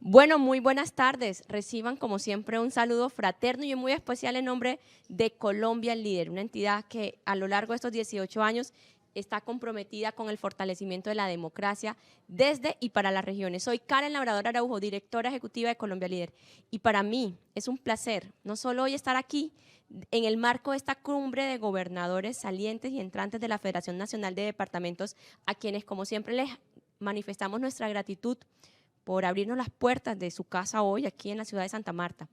Bueno, muy buenas tardes. Reciban, como siempre, un saludo fraterno y muy especial en nombre de Colombia Líder, una entidad que a lo largo de estos 18 años está comprometida con el fortalecimiento de la democracia desde y para las regiones. Soy Karen Labrador Araujo, directora ejecutiva de Colombia Líder, y para mí es un placer no solo hoy estar aquí en el marco de esta cumbre de gobernadores salientes y entrantes de la Federación Nacional de Departamentos, a quienes, como siempre, les manifestamos nuestra gratitud por abrirnos las puertas de su casa hoy aquí en la ciudad de Santa Marta,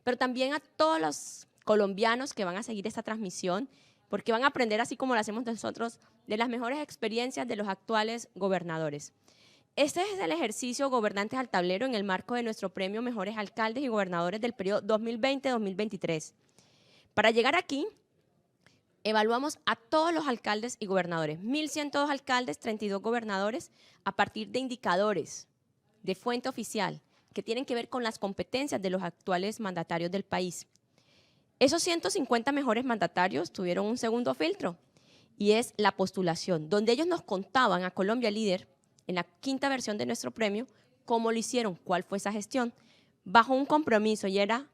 pero también a todos los colombianos que van a seguir esta transmisión, porque van a aprender, así como lo hacemos nosotros, de las mejores experiencias de los actuales gobernadores. Este es el ejercicio Gobernantes al Tablero en el marco de nuestro premio Mejores Alcaldes y Gobernadores del periodo 2020-2023. Para llegar aquí, evaluamos a todos los alcaldes y gobernadores, 1.102 alcaldes, 32 gobernadores, a partir de indicadores de fuente oficial que tienen que ver con las competencias de los actuales mandatarios del país. Esos 150 mejores mandatarios tuvieron un segundo filtro y es la postulación, donde ellos nos contaban a Colombia Líder, en la quinta versión de nuestro premio, cómo lo hicieron, cuál fue esa gestión, bajo un compromiso, y era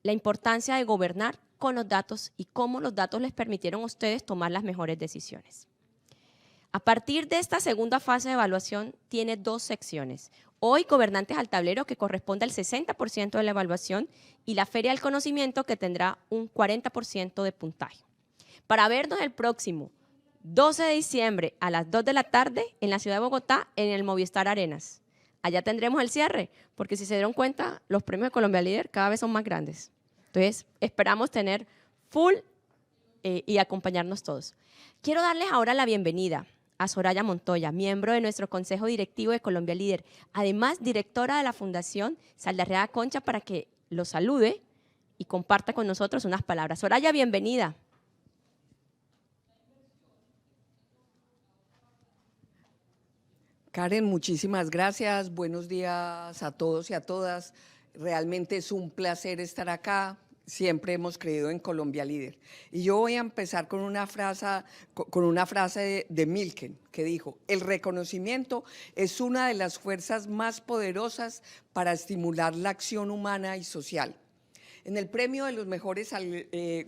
la importancia de gobernar con los datos y cómo los datos les permitieron a ustedes tomar las mejores decisiones. A partir de esta segunda fase de evaluación tiene dos secciones. Hoy, Gobernantes al Tablero, que corresponde al 60% de la evaluación, y la Feria del Conocimiento, que tendrá un 40% de puntaje. Para vernos el próximo 12 de diciembre a las 2 de la tarde en la ciudad de Bogotá, en el Movistar Arenas. Allá tendremos el cierre, porque si se dieron cuenta, los premios de Colombia Líder cada vez son más grandes. Entonces, esperamos tener full y acompañarnos todos. Quiero darles ahora la bienvenida a Soraya Montoya, miembro de nuestro Consejo Directivo de Colombia Líder, además directora de la Fundación Saldarriaga Concha, para que lo salude y comparta con nosotros unas palabras. Soraya, bienvenida. Karen, muchísimas gracias. Buenos días a todos y a todas. Realmente es un placer estar acá. Siempre hemos creído en Colombia Líder. Y yo voy a empezar con una frase de Milken, que dijo: el reconocimiento es una de las fuerzas más poderosas para estimular la acción humana y social. En el premio de los mejores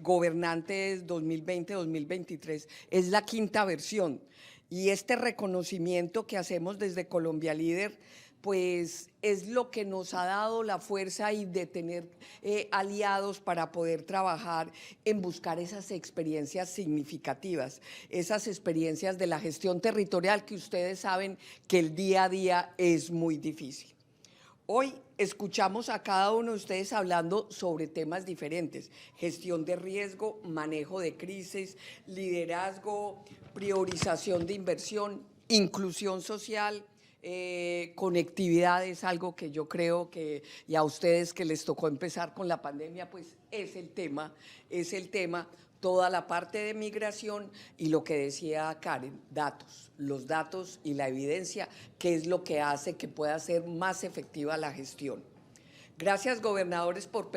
gobernantes 2020-2023 es la quinta versión, y este reconocimiento que hacemos desde Colombia Líder pues es lo que nos ha dado la fuerza y de tener aliados para poder trabajar en buscar esas experiencias significativas, esas experiencias de la gestión territorial, que ustedes saben que el día a día es muy difícil. Hoy escuchamos a cada uno de ustedes hablando sobre temas diferentes: gestión de riesgo, manejo de crisis, liderazgo, priorización de inversión, inclusión social, conectividad. Es algo que yo creo que, y a ustedes que les tocó empezar con la pandemia, pues es el tema, toda la parte de migración y lo que decía Karen, datos, los datos y la evidencia, que es lo que hace que pueda ser más efectiva la gestión. Gracias, gobernadores, por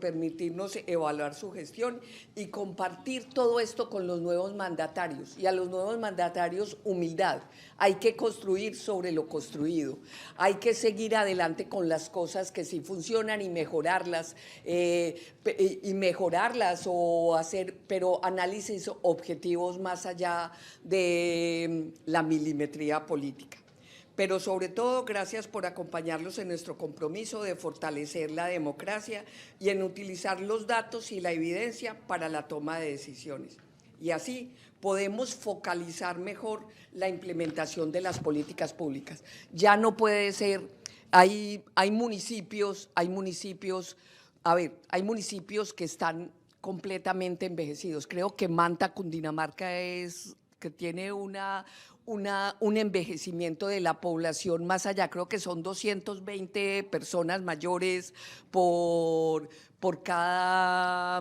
permitirnos evaluar su gestión y compartir todo esto con los nuevos mandatarios. Y a los nuevos mandatarios, humildad. Hay que construir sobre lo construido. Hay que seguir adelante con las cosas que sí funcionan y mejorarlas, o hacer, pero análisis objetivos más allá de la milimetría política. Pero sobre todo, gracias por acompañarnos en nuestro compromiso de fortalecer la democracia y en utilizar los datos y la evidencia para la toma de decisiones. Y así podemos focalizar mejor la implementación de las políticas públicas. Ya no puede ser, hay municipios que están completamente envejecidos. Creo que Manta, Cundinamarca, que tiene un envejecimiento de la población más allá. Creo que son 220 personas mayores por cada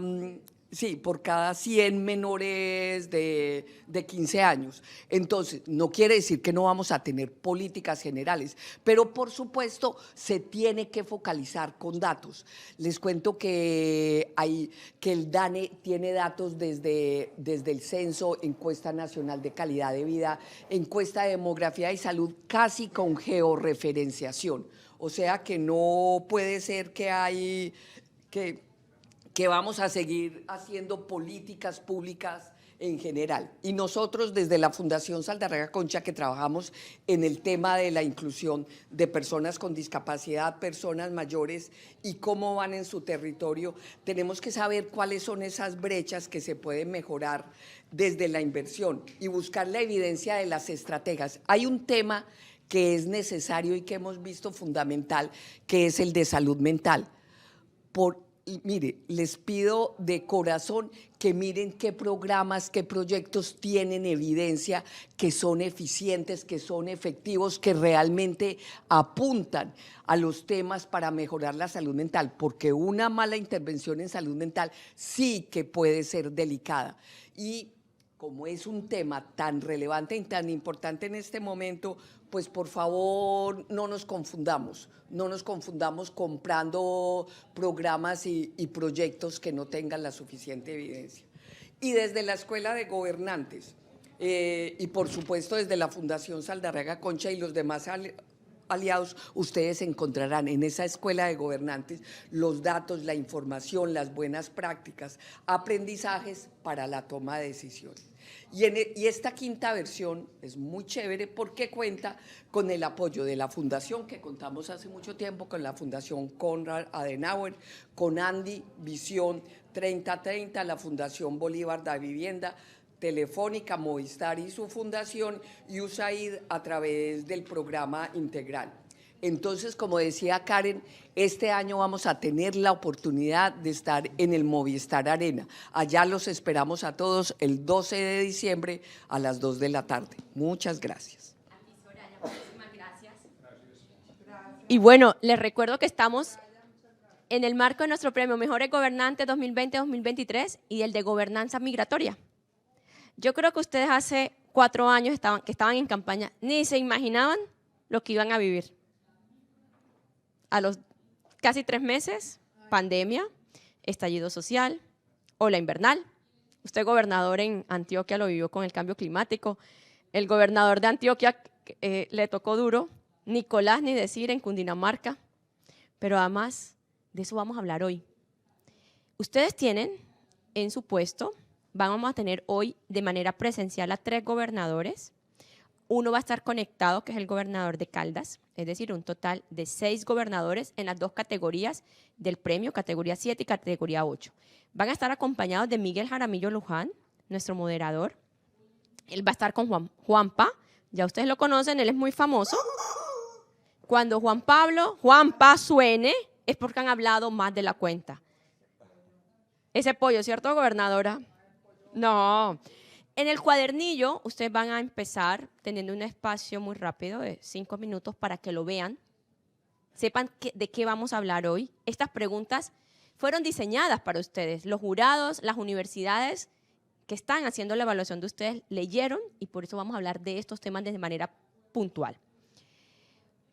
100 menores de 15 años. Entonces, no quiere decir que no vamos a tener políticas generales, pero por supuesto se tiene que focalizar con datos. Les cuento que el DANE tiene datos desde el censo, encuesta nacional de calidad de vida, encuesta de demografía y salud, casi con georreferenciación. O sea que no puede ser que vamos a seguir haciendo políticas públicas en general. Y nosotros desde la Fundación Saldarriaga Concha, que trabajamos en el tema de la inclusión de personas con discapacidad, personas mayores y cómo van en su territorio, tenemos que saber cuáles son esas brechas que se pueden mejorar desde la inversión y buscar la evidencia de las estrategias. Hay un tema que es necesario y que hemos visto fundamental, que es el de salud mental. Y mire, les pido de corazón que miren qué programas, qué proyectos tienen evidencia, que son eficientes, que son efectivos, que realmente apuntan a los temas para mejorar la salud mental, porque una mala intervención en salud mental sí que puede ser delicada. Y como es un tema tan relevante y tan importante en este momento, pues por favor no nos confundamos comprando programas y proyectos que no tengan la suficiente evidencia. Y desde la Escuela de Gobernantes y por supuesto desde la Fundación Saldarriaga Concha y los demás aliados, ustedes encontrarán en esa Escuela de Gobernantes los datos, la información, las buenas prácticas, aprendizajes para la toma de decisiones. Y esta quinta versión es muy chévere porque cuenta con el apoyo de la Fundación, que contamos hace mucho tiempo con la Fundación Konrad Adenauer, con Andy Visión 3030, la Fundación Bolívar da Vivienda, Telefónica, Movistar y su fundación, y USAID a través del programa integral. Entonces, como decía Karen, este año vamos a tener la oportunidad de estar en el Movistar Arena. Allá los esperamos a todos el 12 de diciembre a las 2 de la tarde. Muchas gracias. Muchísimas gracias. Y bueno, les recuerdo que estamos en el marco de nuestro premio Mejores Gobernantes 2020-2023 y el de Gobernanza Migratoria. Yo creo que ustedes hace 4 años que estaban en campaña, ni se imaginaban lo que iban a vivir. A los casi 3 meses, pandemia, estallido social, ola invernal. Usted, gobernador en Antioquia, lo vivió con el cambio climático. El gobernador de Antioquia le tocó duro, Nicolás, ni decir, en Cundinamarca. Pero además, de eso vamos a hablar hoy. Ustedes tienen en su puesto, vamos a tener hoy de manera presencial a 3 gobernadores. Uno va a estar conectado, que es el gobernador de Caldas, es decir, un total de 6 gobernadores en las 2 categorías del premio, categoría 7 y categoría 8. Van a estar acompañados de Miguel Jaramillo Luján, nuestro moderador. Él va a estar con Juanpa, ya ustedes lo conocen, él es muy famoso. Cuando Juanpa suene, es porque han hablado más de la cuenta. Ese pollo, ¿cierto, gobernadora? No. En el cuadernillo, ustedes van a empezar teniendo un espacio muy rápido de 5 minutos para que lo vean, sepan de qué vamos a hablar hoy. Estas preguntas fueron diseñadas para ustedes. Los jurados, las universidades que están haciendo la evaluación de ustedes leyeron y por eso vamos a hablar de estos temas de manera puntual.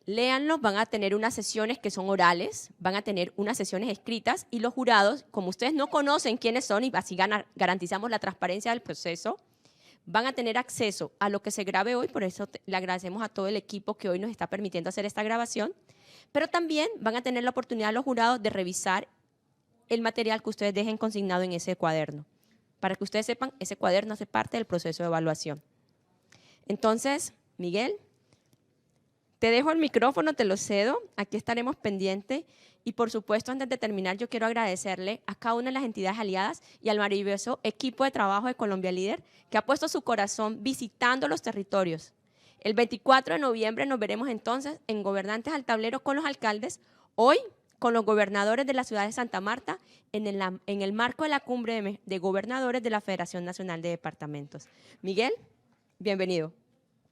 Léanlos, van a tener unas sesiones que son orales, van a tener unas sesiones escritas y los jurados, como ustedes no conocen quiénes son y así garantizamos la transparencia del proceso, van a tener acceso a lo que se grabe hoy, por eso le agradecemos a todo el equipo que hoy nos está permitiendo hacer esta grabación, pero también van a tener la oportunidad los jurados de revisar el material que ustedes dejen consignado en ese cuaderno. Para que ustedes sepan, ese cuaderno hace parte del proceso de evaluación. Entonces, Miguel, te dejo el micrófono, te lo cedo, aquí estaremos pendientes y por supuesto antes de terminar yo quiero agradecerle a cada una de las entidades aliadas y al maravilloso equipo de trabajo de Colombia Líder que ha puesto su corazón visitando los territorios. El 24 de noviembre nos veremos entonces en Gobernantes al Tablero con los alcaldes, hoy con los gobernadores de la ciudad de Santa Marta en el marco de la cumbre de gobernadores de la Federación Nacional de Departamentos. Miguel, bienvenido.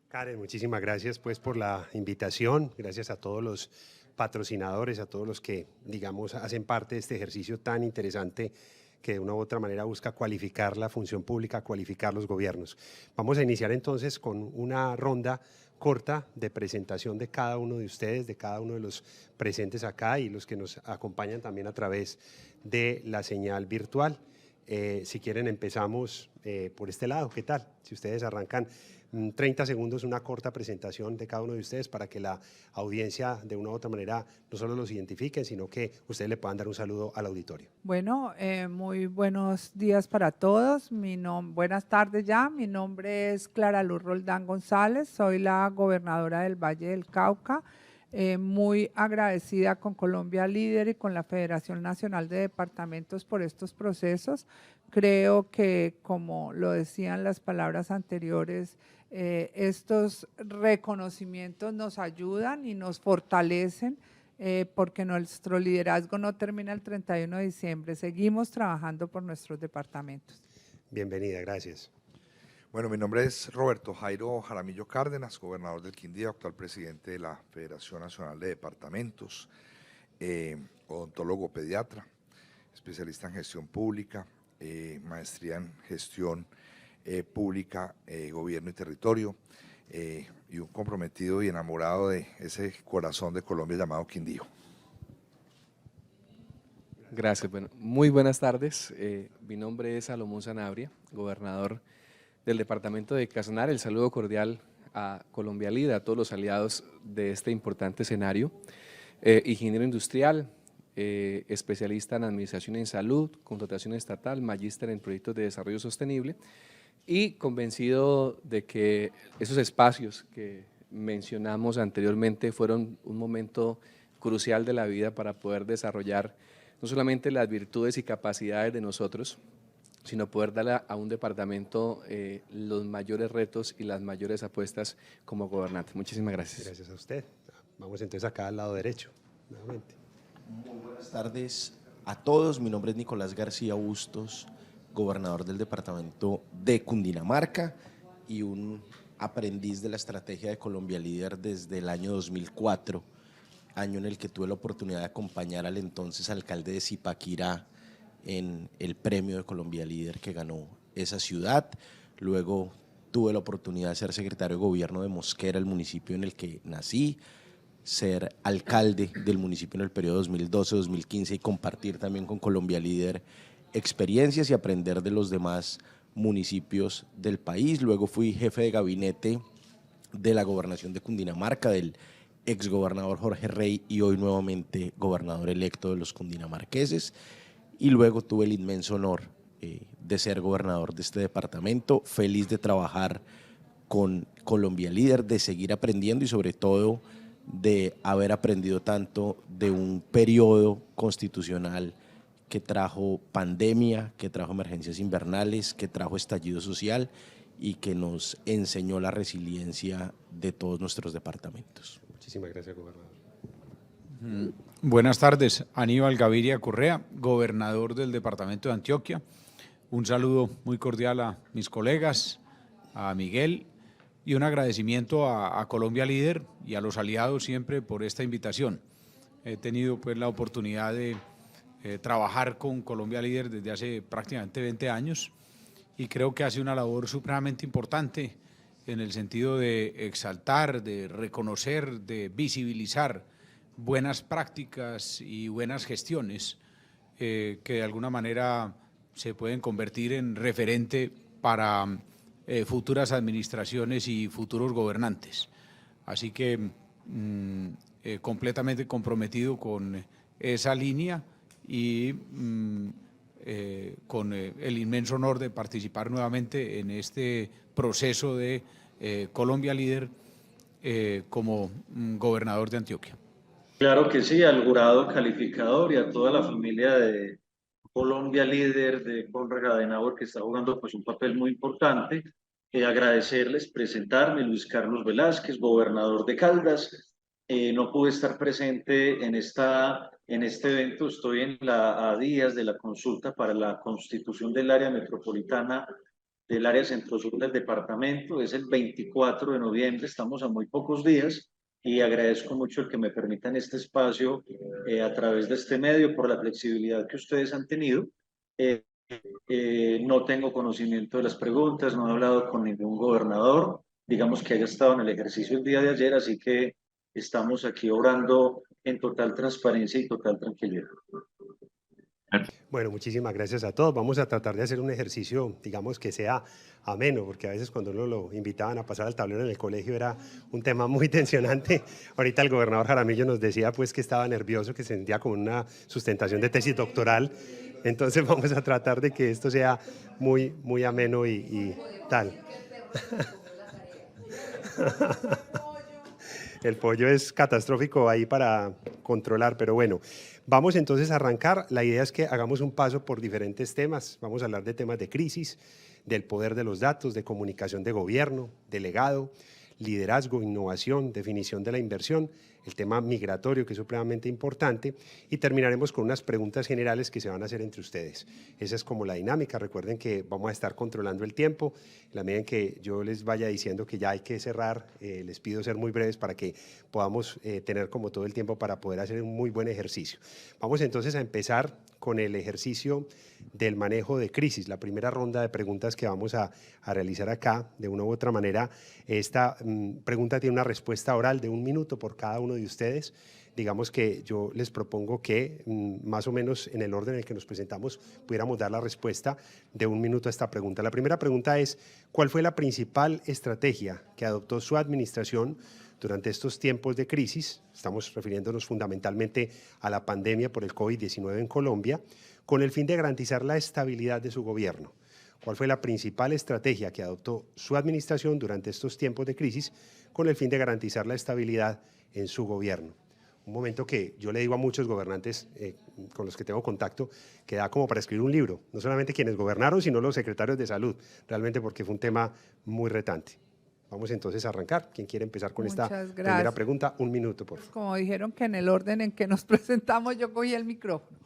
Karen, muchísimas gracias pues por la invitación, gracias a todos los patrocinadores, a todos los que, digamos, hacen parte de este ejercicio tan interesante que de una u otra manera busca cualificar la función pública, cualificar los gobiernos. Vamos a iniciar entonces con una ronda corta de presentación de cada uno de ustedes, de cada uno de los presentes acá y los que nos acompañan también a través de la señal virtual. Si quieren empezamos por este lado, ¿qué tal? Si ustedes arrancan 30 segundos, una corta presentación de cada uno de ustedes para que la audiencia de una u otra manera no solo los identifiquen, sino que ustedes le puedan dar un saludo al auditorio. Bueno, muy buenos días para todos. Buenas tardes ya. Mi nombre es Clara Luz Roldán González, soy la gobernadora del Valle del Cauca. Muy agradecida con Colombia Líder y con la Federación Nacional de Departamentos por estos procesos. Creo que, como lo decían las palabras anteriores, estos reconocimientos nos ayudan y nos fortalecen porque nuestro liderazgo no termina el 31 de diciembre. Seguimos trabajando por nuestros departamentos. Bienvenida, gracias. Bueno, mi nombre es Roberto Jairo Jaramillo Cárdenas, gobernador del Quindío, actual presidente de la Federación Nacional de Departamentos, odontólogo pediatra, especialista en gestión pública, maestría en gestión pública, gobierno y territorio, y un comprometido y enamorado de ese corazón de Colombia llamado Quindío. Gracias. Bueno, muy buenas tardes. Mi nombre es Salomón Sanabria, gobernador del departamento de Casanare. El saludo cordial a Colombia Líder, a todos los aliados de este importante escenario. Ingeniero industrial, especialista en administración en salud, contratación estatal, magíster en proyectos de desarrollo sostenible y convencido de que esos espacios que mencionamos anteriormente fueron un momento crucial de la vida para poder desarrollar no solamente las virtudes y capacidades de nosotros, sino poder darle a un departamento los mayores retos y las mayores apuestas como gobernante. Muchísimas gracias. Gracias a usted. Vamos entonces acá al lado derecho, nuevamente. Muy buenas tardes a todos. Mi nombre es Nicolás García Bustos, gobernador del departamento de Cundinamarca y un aprendiz de la estrategia de Colombia Líder desde el año 2004, año en el que tuve la oportunidad de acompañar al entonces alcalde de Zipaquirá en el premio de Colombia Líder que ganó esa ciudad. Luego tuve la oportunidad de ser secretario de gobierno de Mosquera, el municipio en el que nací, ser alcalde del municipio en el periodo 2012-2015 y compartir también con Colombia Líder experiencias y aprender de los demás municipios del país. Luego fui jefe de gabinete de la gobernación de Cundinamarca, del exgobernador Jorge Rey y hoy nuevamente gobernador electo de los cundinamarqueses. Y luego tuve el inmenso honor de ser gobernador de este departamento, feliz de trabajar con Colombia Líder, de seguir aprendiendo y sobre todo de haber aprendido tanto de un periodo constitucional que trajo pandemia, que trajo emergencias invernales, que trajo estallido social y que nos enseñó la resiliencia de todos nuestros departamentos. Muchísimas gracias, gobernador. Buenas tardes, Aníbal Gaviria Correa, gobernador del departamento de Antioquia. Un saludo muy cordial a mis colegas, a Miguel, y un agradecimiento a Colombia Líder y a los aliados siempre por esta invitación. He tenido pues la oportunidad de trabajar con Colombia Líder desde hace prácticamente 20 años y creo que hace una labor supremamente importante en el sentido de exaltar, de reconocer, de visibilizar buenas prácticas y buenas gestiones que de alguna manera se pueden convertir en referente para futuras administraciones y futuros gobernantes. Así que completamente comprometido con esa línea y con el inmenso honor de participar nuevamente en este proceso de Colombia Líder como gobernador de Antioquia. Claro que sí, al jurado calificador y a toda la familia de Colombia Líder, de Conrad Adenauer, que está jugando pues un papel muy importante. Agradecerles, presentarme, Luis Carlos Velázquez, gobernador de Caldas. No pude estar presente en este evento, estoy a días de la consulta para la constitución del área metropolitana del área centro-sur del departamento, es el 24 de noviembre, estamos a muy pocos días y agradezco mucho el que me permitan este espacio a través de este medio por la flexibilidad que ustedes han tenido. No tengo conocimiento de las preguntas, no he hablado con ningún gobernador, digamos que haya estado en el ejercicio el día de ayer, así que estamos aquí obrando en total transparencia y total tranquilidad. Bueno, muchísimas gracias a todos. Vamos a tratar de hacer un ejercicio, digamos, que sea ameno, porque a veces cuando uno lo invitaban a pasar al tablero en el colegio era un tema muy tensionante. Ahorita el gobernador Jaramillo nos decía pues que estaba nervioso, que se sentía como una sustentación de tesis doctoral. Entonces vamos a tratar de que esto sea muy, muy ameno y tal. El pollo es catastrófico ahí para controlar, pero bueno, vamos entonces a arrancar. La idea es que hagamos un paso por diferentes temas. Vamos a hablar de temas de crisis, del poder de los datos, de comunicación de gobierno, de legado, liderazgo, innovación, definición de la inversión, el tema migratorio, que es supremamente importante, y terminaremos con unas preguntas generales que se van a hacer entre ustedes. Esa es como la dinámica. Recuerden que vamos a estar controlando el tiempo. En la medida en que yo les vaya diciendo que ya hay que cerrar, les pido ser muy breves para que podamos tener como todo el tiempo para poder hacer un muy buen ejercicio. Vamos entonces a empezar con el ejercicio del manejo de crisis. La primera ronda de preguntas que vamos a realizar acá, de una u otra manera, esta pregunta tiene una respuesta oral de 1 minuto por cada uno de ustedes. Digamos que yo les propongo que más o menos en el orden en el que nos presentamos pudiéramos dar la respuesta de 1 minuto a esta pregunta. La primera pregunta es, ¿cuál fue la principal estrategia que adoptó su administración durante estos tiempos de crisis? Estamos refiriéndonos fundamentalmente a la pandemia por el COVID-19 en Colombia, con el fin de garantizar la estabilidad de su gobierno. ¿Cuál fue la principal estrategia que adoptó su administración durante estos tiempos de crisis con el fin de garantizar la estabilidad en su gobierno? Un momento que yo le digo a muchos gobernantes con los que tengo contacto, que da como para escribir un libro, no solamente quienes gobernaron, sino los secretarios de salud, realmente porque fue un tema muy retante. Vamos entonces a arrancar. ¿Quién quiere empezar con esta primera pregunta? 1 minuto, por favor. Como dijeron que en el orden en que nos presentamos yo cogí el micrófono.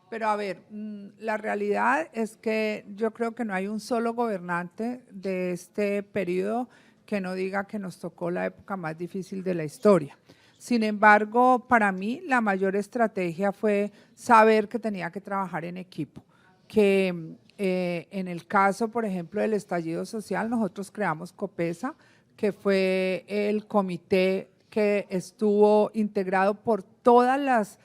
Pero a ver, la realidad es que yo creo que no hay un solo gobernante de este periodo que no diga que nos tocó la época más difícil de la historia. Sin embargo, para mí la mayor estrategia fue saber que tenía que trabajar en equipo, que en el caso, por ejemplo, del estallido social, nosotros creamos COPESA, que fue el comité que estuvo integrado por todas las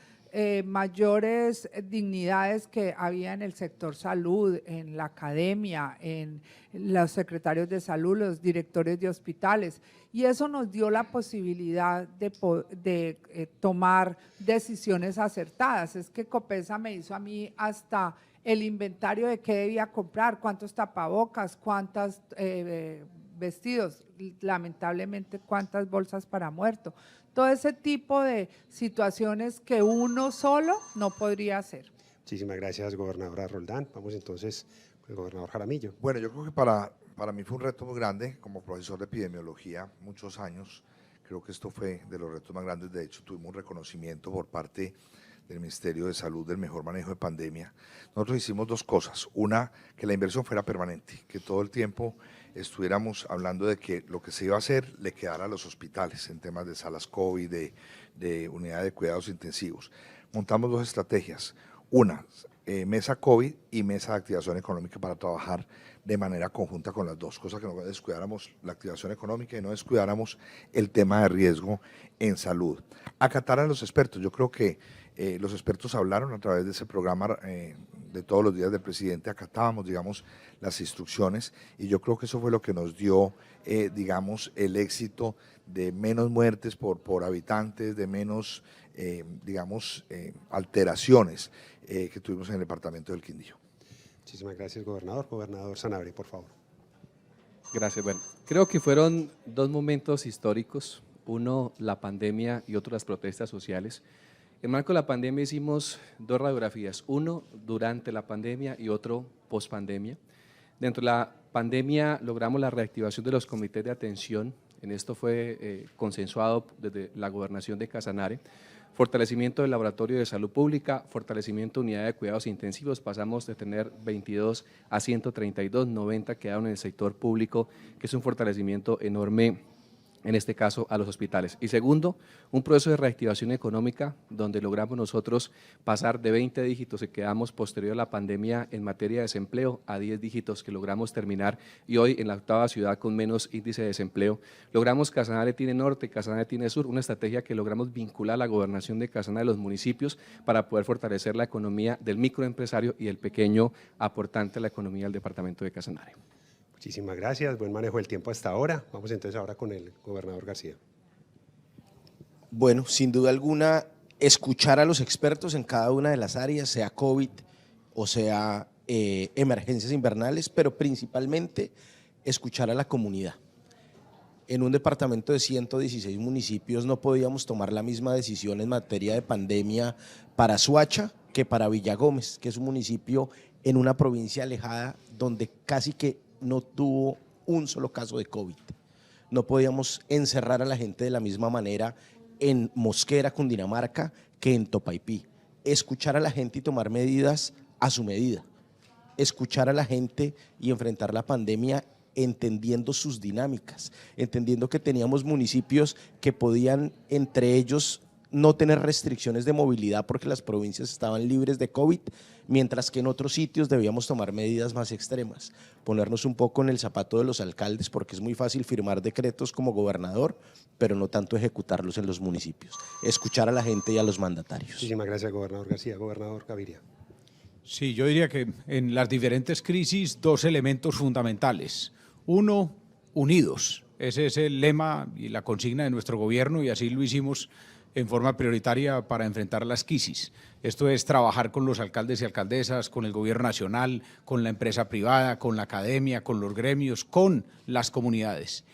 mayores dignidades que había en el sector salud, en la academia, en los secretarios de salud, los directores de hospitales, y eso nos dio la posibilidad de tomar decisiones acertadas. Es que COPESA me hizo a mí hasta el inventario de qué debía comprar, cuántos tapabocas, cuántos vestidos, lamentablemente cuántas bolsas para muerto. Todo ese tipo de situaciones que uno solo no podría hacer. Muchísimas gracias, gobernadora Roldán. Vamos entonces con el gobernador Jaramillo. Bueno, yo creo que para mí fue un reto muy grande como profesor de epidemiología, muchos años. Creo que esto fue de los retos más grandes. De hecho, tuvimos un reconocimiento por parte del Ministerio de Salud del mejor manejo de pandemia. Nosotros hicimos 2 cosas. Una, que la inversión fuera permanente, que todo el tiempo estuviéramos hablando de que lo que se iba a hacer le quedara a los hospitales en temas de salas COVID, de unidad de cuidados intensivos. Montamos 2 estrategias. Una, mesa COVID y mesa de activación económica para trabajar de manera conjunta con las 2, cosas que no descuidáramos la activación económica y no descuidáramos el tema de riesgo en salud. Acatar a los expertos, yo creo que los expertos hablaron a través de ese programa de todos los días del presidente, acatábamos, digamos, las instrucciones y yo creo que eso fue lo que nos dio, digamos, el éxito de menos muertes por habitantes, de menos, digamos, alteraciones que tuvimos en el departamento del Quindío. Muchísimas gracias, gobernador. Gobernador Sanabria, por favor. Gracias. Bueno, creo que fueron 2 momentos históricos, uno la pandemia y otro las protestas sociales. En el marco de la pandemia hicimos 2 radiografías, uno durante la pandemia y otro pospandemia. Dentro de la pandemia logramos la reactivación de los comités de atención, en esto fue consensuado desde la gobernación de Casanare, fortalecimiento del laboratorio de salud pública, fortalecimiento de unidad de cuidados intensivos, pasamos de tener 22 a 132, 90 quedaron en el sector público, que es un fortalecimiento enorme en este caso a los hospitales. Y segundo, un proceso de reactivación económica donde logramos nosotros pasar de 20 dígitos que quedamos posterior a la pandemia en materia de desempleo a 10 dígitos que logramos terminar y hoy en la octava ciudad con menos índice de desempleo. Logramos Casanare tiene norte, Casanare tiene sur, una estrategia que logramos vincular a la gobernación de Casanare a los municipios para poder fortalecer la economía del microempresario y el pequeño aportante a la economía del departamento de Casanare. Muchísimas gracias, buen manejo del tiempo hasta ahora. Vamos entonces ahora con el gobernador García. Bueno, sin duda alguna, escuchar a los expertos en cada una de las áreas, sea COVID o sea emergencias invernales, pero principalmente escuchar a la comunidad. En un departamento de 116 municipios no podíamos tomar la misma decisión en materia de pandemia para Soacha que para Villagómez, que es un municipio en una provincia alejada donde casi que no tuvo un solo caso de COVID. No podíamos encerrar a la gente de la misma manera en Mosquera, Cundinamarca, que en Topaipí. Escuchar a la gente y tomar medidas a su medida. Escuchar a la gente y enfrentar la pandemia entendiendo sus dinámicas, entendiendo que teníamos municipios que podían entre ellos no tener restricciones de movilidad porque las provincias estaban libres de COVID, mientras que en otros sitios debíamos tomar medidas más extremas, ponernos un poco en el zapato de los alcaldes porque es muy fácil firmar decretos como gobernador, pero no tanto ejecutarlos en los municipios, escuchar a la gente y a los mandatarios. Muchísimas gracias, gobernador García. Gobernador Gaviria. Sí, yo diría que en las diferentes crisis dos elementos fundamentales. Uno, unidos. Ese es el lema y la consigna de nuestro gobierno y así lo hicimos en forma prioritaria para enfrentar las crisis. Esto es trabajar con los alcaldes y alcaldesas, con el gobierno nacional, con la empresa privada, con la academia, con los gremios, con las comunidades.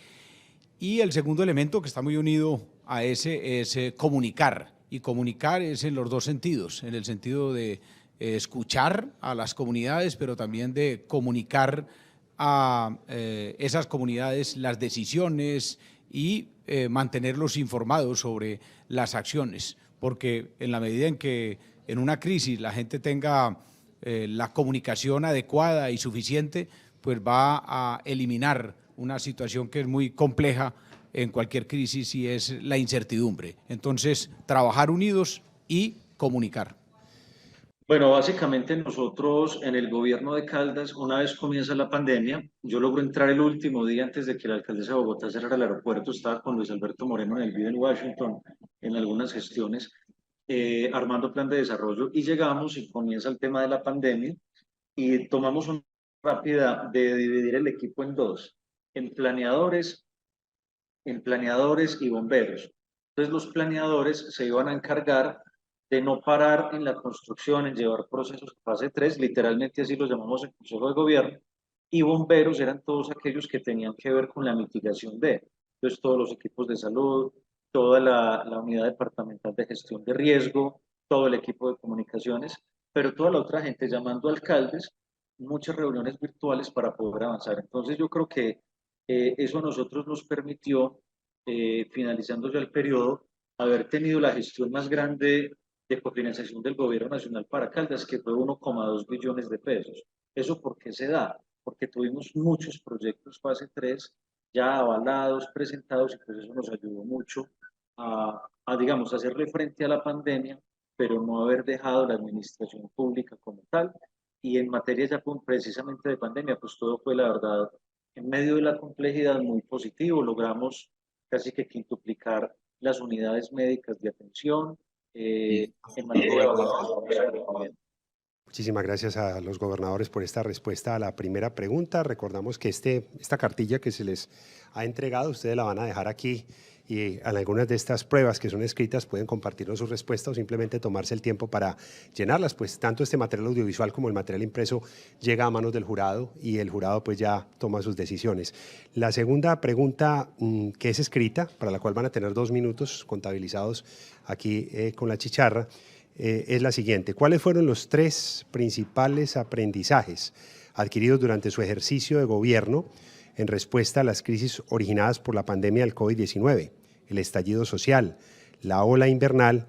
Y el segundo elemento que está muy unido a ese es comunicar, y comunicar es en los dos sentidos, en el sentido de escuchar a las comunidades, pero también de comunicar a esas comunidades las decisiones y mantenerlos informados sobre las acciones, porque en la medida en que en una crisis la gente tenga la comunicación adecuada y suficiente, pues va a eliminar una situación que es muy compleja en cualquier crisis y es la incertidumbre. Entonces, trabajar unidos y comunicar. Bueno, básicamente nosotros en el gobierno de Caldas, una vez comienza la pandemia, yo logro entrar el último día antes de que la alcaldesa de Bogotá cerrara el aeropuerto, estaba con Luis Alberto Moreno en el BID en Washington, en algunas gestiones, armando plan de desarrollo, y llegamos y comienza el tema de la pandemia, y tomamos una rápida de dividir el equipo en dos, en planeadores y bomberos. Entonces los planeadores se iban a encargar de no parar en la construcción, en llevar procesos de fase 3, literalmente así los llamamos en Consejo de Gobierno, y bomberos eran todos aquellos que tenían que ver con la mitigación de, entonces todos los equipos de salud, toda la unidad departamental de gestión de riesgo, todo el equipo de comunicaciones, pero toda la otra gente llamando alcaldes, muchas reuniones virtuales para poder avanzar. Entonces yo creo que eso a nosotros nos permitió, finalizando ya el periodo, haber tenido la gestión más grande de cofinanciación del gobierno nacional para Caldas, que fue 1,2 billones de pesos. ¿Eso por qué se da? Porque tuvimos muchos proyectos fase 3 ya avalados, presentados, y pues eso nos ayudó mucho digamos, hacerle frente a la pandemia, pero no haber dejado la administración pública como tal. Y en materia ya precisamente de pandemia, pues todo fue, la verdad, en medio de la complejidad, muy positivo. Logramos casi que quintuplicar las unidades médicas de atención, en materia de vacunación. Muchísimas gracias a los gobernadores por esta respuesta a la primera pregunta. Recordamos que esta cartilla que se les ha entregado, ustedes la van a dejar aquí y en algunas de estas pruebas que son escritas pueden compartirnos sus respuestas o simplemente tomarse el tiempo para llenarlas, pues tanto este material audiovisual como el material impreso llega a manos del jurado y el jurado pues ya toma sus decisiones. La segunda pregunta que es escrita, para la cual van a tener 2 minutos contabilizados aquí con la chicharra, es la siguiente. ¿Cuáles fueron los 3 principales aprendizajes adquiridos durante su ejercicio de gobierno en respuesta a las crisis originadas por la pandemia del COVID-19, el estallido social, la ola invernal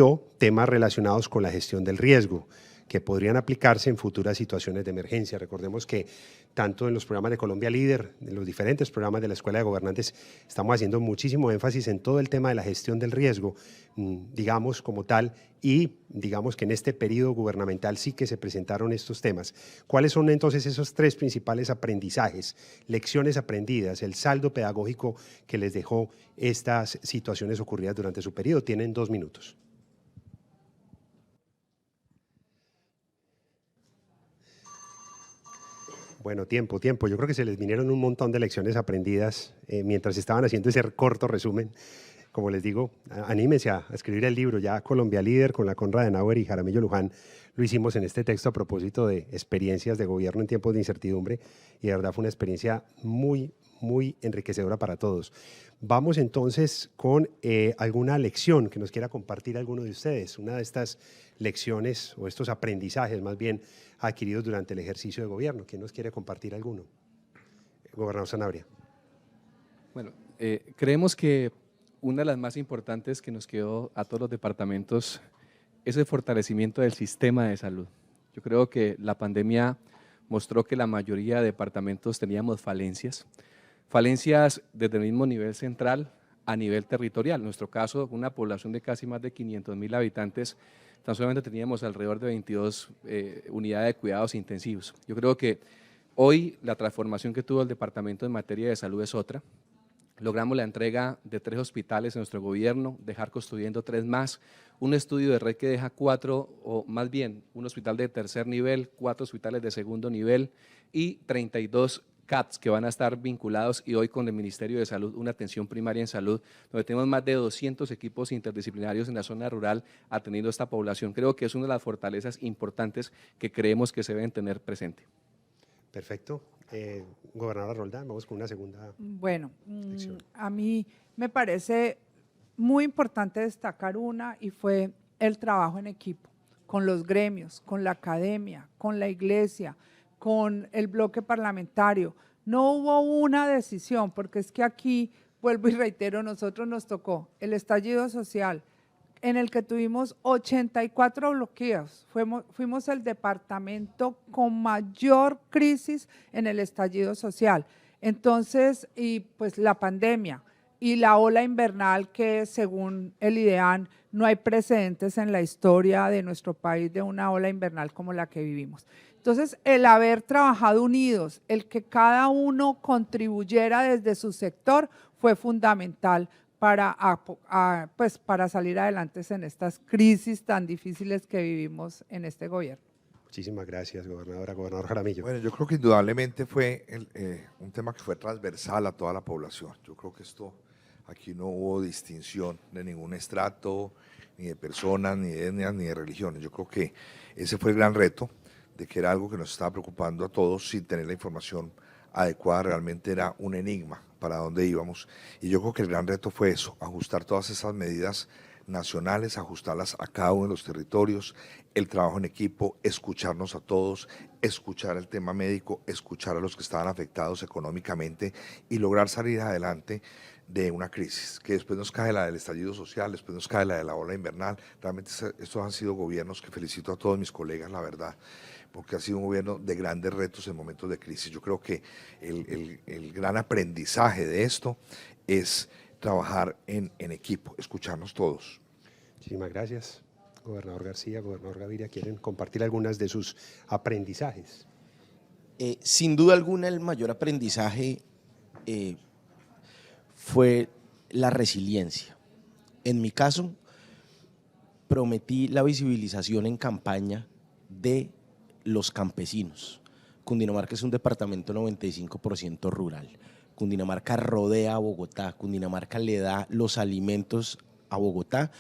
o temas relacionados con la gestión del riesgo, que podrían aplicarse en futuras situaciones de emergencia? Recordemos que tanto en los programas de Colombia Líder, en los diferentes programas de la Escuela de Gobernantes, estamos haciendo muchísimo énfasis en todo el tema de la gestión del riesgo, digamos como tal, y digamos que en este periodo gubernamental sí que se presentaron estos temas. ¿Cuáles son entonces esos 3 principales aprendizajes, lecciones aprendidas, el saldo pedagógico que les dejó estas situaciones ocurridas durante su periodo? Tienen 2 minutos. Bueno, tiempo. Yo creo que se les vinieron un montón de lecciones aprendidas mientras estaban haciendo ese corto resumen. Como les digo, anímense a escribir el libro. Ya Colombia Líder con la Konrad Adenauer y Jaramillo Luján lo hicimos en este texto a propósito de experiencias de gobierno en tiempos de incertidumbre, y de verdad fue una experiencia muy enriquecedora para todos. Vamos entonces con alguna lección que nos quiera compartir alguno de ustedes, una de estas lecciones o estos aprendizajes más bien adquiridos durante el ejercicio de gobierno. ¿Quién nos quiere compartir alguno? Gobernador Sanabria. Bueno, creemos que una de las más importantes que nos quedó a todos los departamentos es el fortalecimiento del sistema de salud. Yo creo que la pandemia mostró que la mayoría de departamentos teníamos falencias desde el mismo nivel central a nivel territorial. En nuestro caso, una población de casi más de 500.000 habitantes, tan solamente teníamos alrededor de 22 unidades de cuidados intensivos. Yo creo que hoy la transformación que tuvo el departamento en materia de salud es otra. Logramos la entrega de 3 hospitales en nuestro gobierno, dejar construyendo 3 más, un estudio de red que deja 4, o más bien un hospital de tercer nivel, 4 hospitales de segundo nivel y 32 CAPS que van a estar vinculados, y hoy con el Ministerio de Salud una atención primaria en salud, donde tenemos más de 200 equipos interdisciplinarios en la zona rural atendiendo a esta población. Creo que es una de las fortalezas importantes que creemos que se deben tener presente. Perfecto. Gobernadora Roldán, vamos con una segunda. Bueno, a mí me parece muy importante destacar una, y fue el trabajo en equipo, con los gremios, con la academia, con la iglesia, con el bloque parlamentario. No hubo una decisión, porque es que aquí, vuelvo y reitero, nosotros nos tocó el estallido social, en el que tuvimos 84 bloqueos. Fuimos el departamento con mayor crisis en el estallido social. Entonces, y pues la pandemia y la ola invernal, que según el IDEAN no hay precedentes en la historia de nuestro país de una ola invernal como la que vivimos. Entonces, el haber trabajado unidos, el que cada uno contribuyera desde su sector fue fundamental para salir adelante en estas crisis tan difíciles que vivimos en este gobierno. Muchísimas gracias, gobernadora. Gobernador Jaramillo. Bueno, yo creo que indudablemente fue un tema que fue transversal a toda la población. Yo creo que aquí no hubo distinción de ningún estrato, ni de personas, ni de etnias, ni de religiones. Yo creo que ese fue el gran reto, de que era algo que nos estaba preocupando a todos sin tener la información adecuada. Realmente era un enigma para dónde íbamos, y yo creo que el gran reto fue eso, ajustar todas esas medidas nacionales, ajustarlas a cada uno de los territorios, el trabajo en equipo, escucharnos a todos, escuchar el tema médico, escuchar a los que estaban afectados económicamente y lograr salir adelante de una crisis, que después nos cae la del estallido social, después nos cae la de la ola invernal. Realmente estos han sido gobiernos que felicito a todos mis colegas, la verdad, porque ha sido un gobierno de grandes retos en momentos de crisis. Yo creo que el gran aprendizaje de esto es trabajar en equipo, escucharnos todos. Muchísimas gracias. Gobernador García, gobernador Gaviria, ¿quieren compartir algunas de sus aprendizajes? Sin duda alguna, el mayor aprendizaje fue la resiliencia. En mi caso, prometí la visibilización en campaña de los campesinos. Cundinamarca es un departamento 95% rural. Cundinamarca rodea a Bogotá, Cundinamarca le da los alimentos a Bogotá,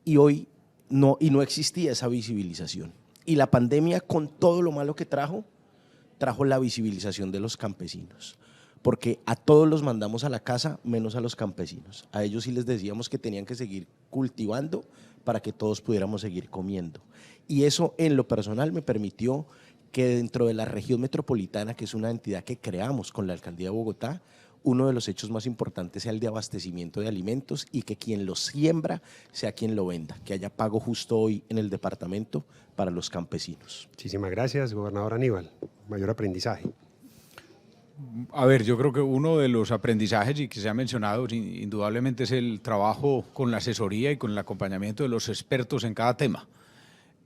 y hoy no existía esa visibilización. Y la pandemia, con todo lo malo que trajo la visibilización de los campesinos, porque a todos los mandamos a la casa menos a los campesinos. A ellos sí les decíamos que tenían que seguir cultivando para que todos pudiéramos seguir comiendo. Y eso, en lo personal, me permitió que dentro de la región metropolitana, que es una entidad que creamos con la Alcaldía de Bogotá, uno de los hechos más importantes sea el de abastecimiento de alimentos, y que quien los siembra sea quien lo venda, que haya pago justo hoy en el departamento para los campesinos. Muchísimas gracias, gobernador Aníbal. Mayor aprendizaje. A ver, yo creo que uno de los aprendizajes y que se ha mencionado indudablemente es el trabajo con la asesoría y con el acompañamiento de los expertos en cada tema.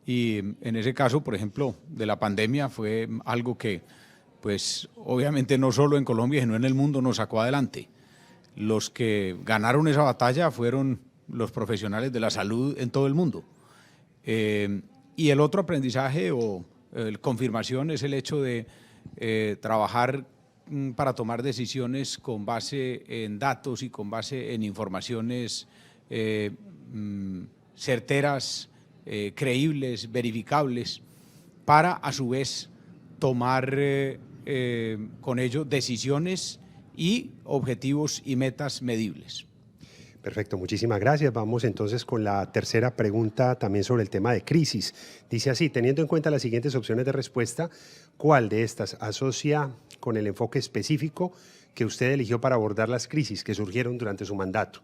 Y en ese caso, por ejemplo, de la pandemia fue algo que, pues obviamente no solo en Colombia, sino en el mundo nos sacó adelante. Los que ganaron esa batalla fueron los profesionales de la salud en todo el mundo. Y el otro aprendizaje o confirmación es el hecho de trabajar para tomar decisiones con base en datos y con base en informaciones certeras, creíbles, verificables, para a su vez tomar con ello decisiones y objetivos y metas medibles. Perfecto, muchísimas gracias. Vamos entonces con la tercera pregunta también sobre el tema de crisis. Dice así, teniendo en cuenta las siguientes opciones de respuesta, ¿cuál de estas asocia con el enfoque específico que usted eligió para abordar las crisis que surgieron durante su mandato?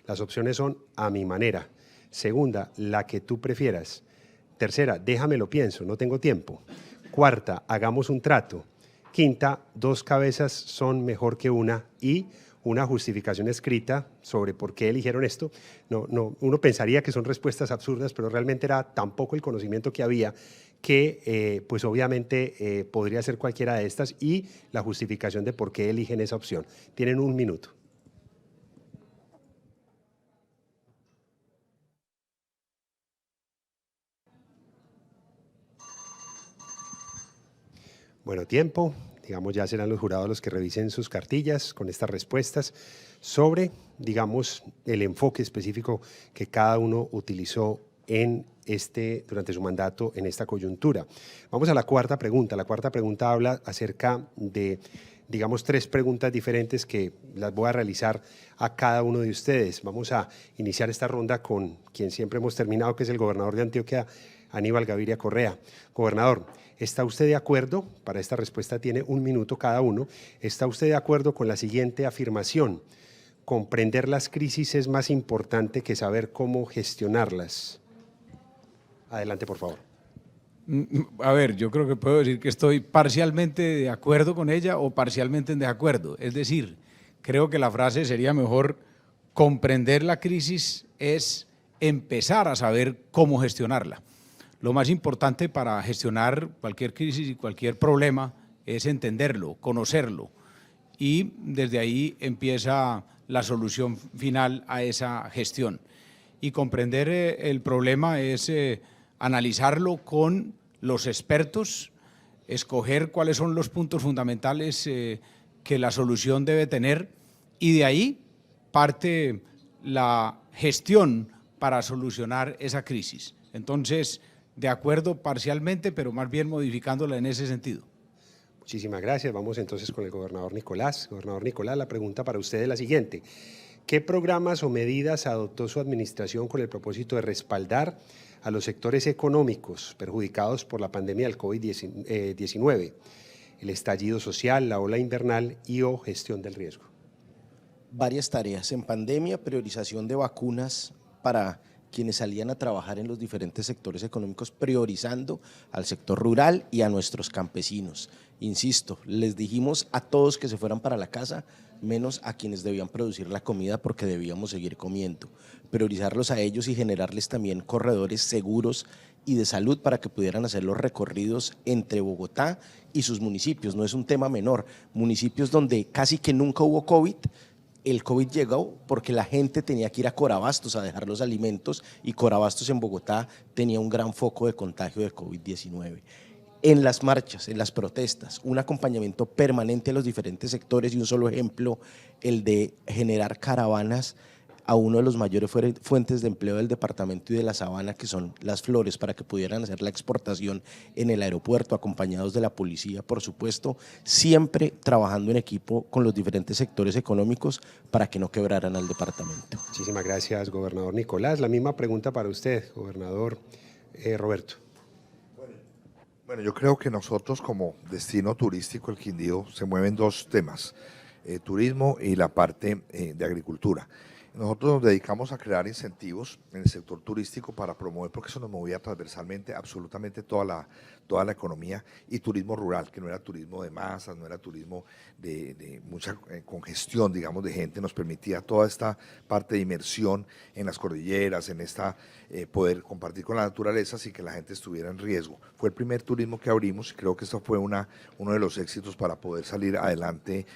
Las opciones son a mi manera. Segunda, la que tú prefieras. Tercera, déjamelo pienso, no tengo tiempo. Cuarta, hagamos un trato. Quinta, dos cabezas son mejor que una. Y una justificación escrita sobre por qué eligieron esto. Uno pensaría que son respuestas absurdas, pero realmente era tan poco el conocimiento que había que pues obviamente podría ser cualquiera de estas, y la justificación de por qué eligen esa opción. Tienen un minuto. Bueno, tiempo. Digamos, ya serán los jurados los que revisen sus cartillas con estas respuestas sobre, digamos, el enfoque específico que cada uno utilizó durante su mandato en esta coyuntura. Vamos a la cuarta pregunta. La cuarta pregunta habla acerca de, digamos, tres preguntas diferentes que las voy a realizar a cada uno de ustedes. Vamos a iniciar esta ronda con quien siempre hemos terminado, que es el gobernador de Antioquia, Aníbal Gaviria Correa. Gobernador, ¿está usted de acuerdo? Para esta respuesta tiene un minuto cada uno. ¿Está usted de acuerdo con la siguiente afirmación? Comprender las crisis es más importante que saber cómo gestionarlas. Adelante, por favor. A ver, yo creo que puedo decir que estoy parcialmente de acuerdo con ella o parcialmente en desacuerdo. Es decir, creo que la frase sería mejor: comprender la crisis es empezar a saber cómo gestionarla. Lo más importante para gestionar cualquier crisis y cualquier problema es entenderlo, conocerlo, y desde ahí empieza la solución final a esa gestión. Y comprender el problema es analizarlo con los expertos, escoger cuáles son los puntos fundamentales que la solución debe tener, y de ahí parte la gestión para solucionar esa crisis. Entonces, de acuerdo parcialmente, pero más bien modificándola en ese sentido. Muchísimas gracias. Vamos entonces con el gobernador Nicolás. Gobernador Nicolás, la pregunta para usted es la siguiente. ¿Qué programas o medidas adoptó su administración con el propósito de respaldar a los sectores económicos perjudicados por la pandemia del COVID-19, el estallido social, la ola invernal y o gestión del riesgo? Varias tareas. En pandemia, priorización de vacunas para quienes salían a trabajar en los diferentes sectores económicos, priorizando al sector rural y a nuestros campesinos. Insisto, les dijimos a todos que se fueran para la casa, menos a quienes debían producir la comida, porque debíamos seguir comiendo. Priorizarlos a ellos y generarles también corredores seguros y de salud para que pudieran hacer los recorridos entre Bogotá y sus municipios. No es un tema menor. Municipios donde casi que nunca hubo COVID, el COVID llegó porque la gente tenía que ir a Corabastos a dejar los alimentos, y Corabastos en Bogotá tenía un gran foco de contagio de COVID-19. En las marchas, en las protestas, un acompañamiento permanente a los diferentes sectores, y un solo ejemplo, el de generar caravanas a uno de los mayores fuentes de empleo del departamento y de la Sabana, que son las flores, para que pudieran hacer la exportación en el aeropuerto, acompañados de la policía, por supuesto, siempre trabajando en equipo con los diferentes sectores económicos para que no quebraran al departamento. Muchísimas gracias, gobernador Nicolás. La misma pregunta para usted, gobernador Roberto. Bueno, yo creo que nosotros como destino turístico, el Quindío, se mueven dos temas, turismo y la parte de agricultura. nosotros nos dedicamos a crear incentivos en el sector turístico para promover, porque eso nos movía transversalmente absolutamente toda la economía, y turismo rural, que no era turismo de masas, no era turismo de mucha congestión, digamos, de gente, nos permitía toda esta parte de inmersión en las cordilleras, en poder compartir con la naturaleza sin que la gente estuviera en riesgo. Fue el primer turismo que abrimos y creo que esto fue uno de los éxitos para poder salir adelante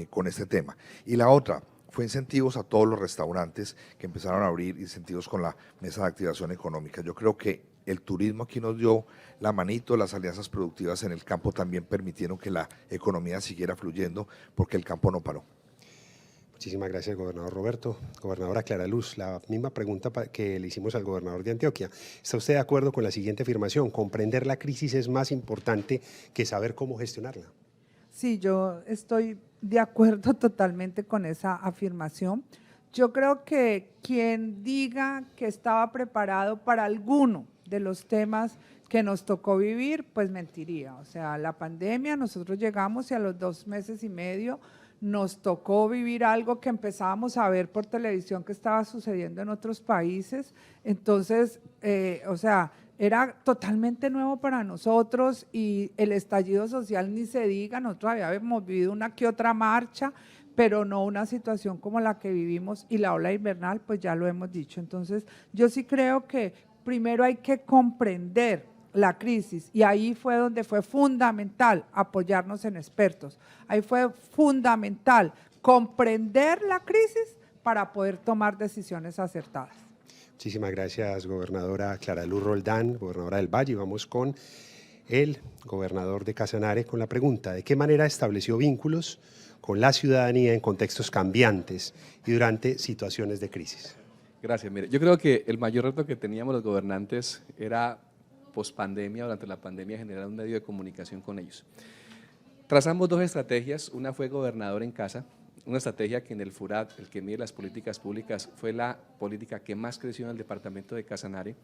con este tema. Y la otra fue incentivos a todos los restaurantes que empezaron a abrir, incentivos con la mesa de activación económica. Yo creo que el turismo aquí nos dio la manito, las alianzas productivas en el campo también permitieron que la economía siguiera fluyendo porque el campo no paró. Muchísimas gracias, gobernador Roberto. Gobernadora Clara Luz, la misma pregunta que le hicimos al gobernador de Antioquia. ¿Está usted de acuerdo con la siguiente afirmación? ¿Comprender la crisis es más importante que saber cómo gestionarla? Sí, yo estoy de acuerdo totalmente con esa afirmación. Yo creo que quien diga que estaba preparado para alguno de los temas que nos tocó vivir, pues mentiría. O sea, la pandemia, nosotros llegamos y a los 2 meses y medio nos tocó vivir algo que empezábamos a ver por televisión que estaba sucediendo en otros países. Entonces, o sea, era totalmente nuevo para nosotros y el estallido social ni se diga, nosotros habíamos vivido una que otra marcha, pero no una situación como la que vivimos, y la ola invernal, pues ya lo hemos dicho. Entonces, yo sí creo que primero hay que comprender la crisis, y ahí fue donde fue fundamental apoyarnos en expertos. Ahí fue fundamental comprender la crisis para poder tomar decisiones acertadas. Muchísimas gracias, gobernadora Clara Luz Roldán, gobernadora del Valle. Vamos con el gobernador de Casanare con la pregunta: ¿de qué manera estableció vínculos con la ciudadanía en contextos cambiantes y durante situaciones de crisis? Gracias. Mire, yo creo que el mayor reto que teníamos los gobernantes era pospandemia, durante la pandemia, generar un medio de comunicación con ellos. Trazamos 2 estrategias. Una fue Gobernador en Casa, una estrategia que en el FURAT, el que mide las políticas públicas, fue la política que más creció en el departamento de Casanare,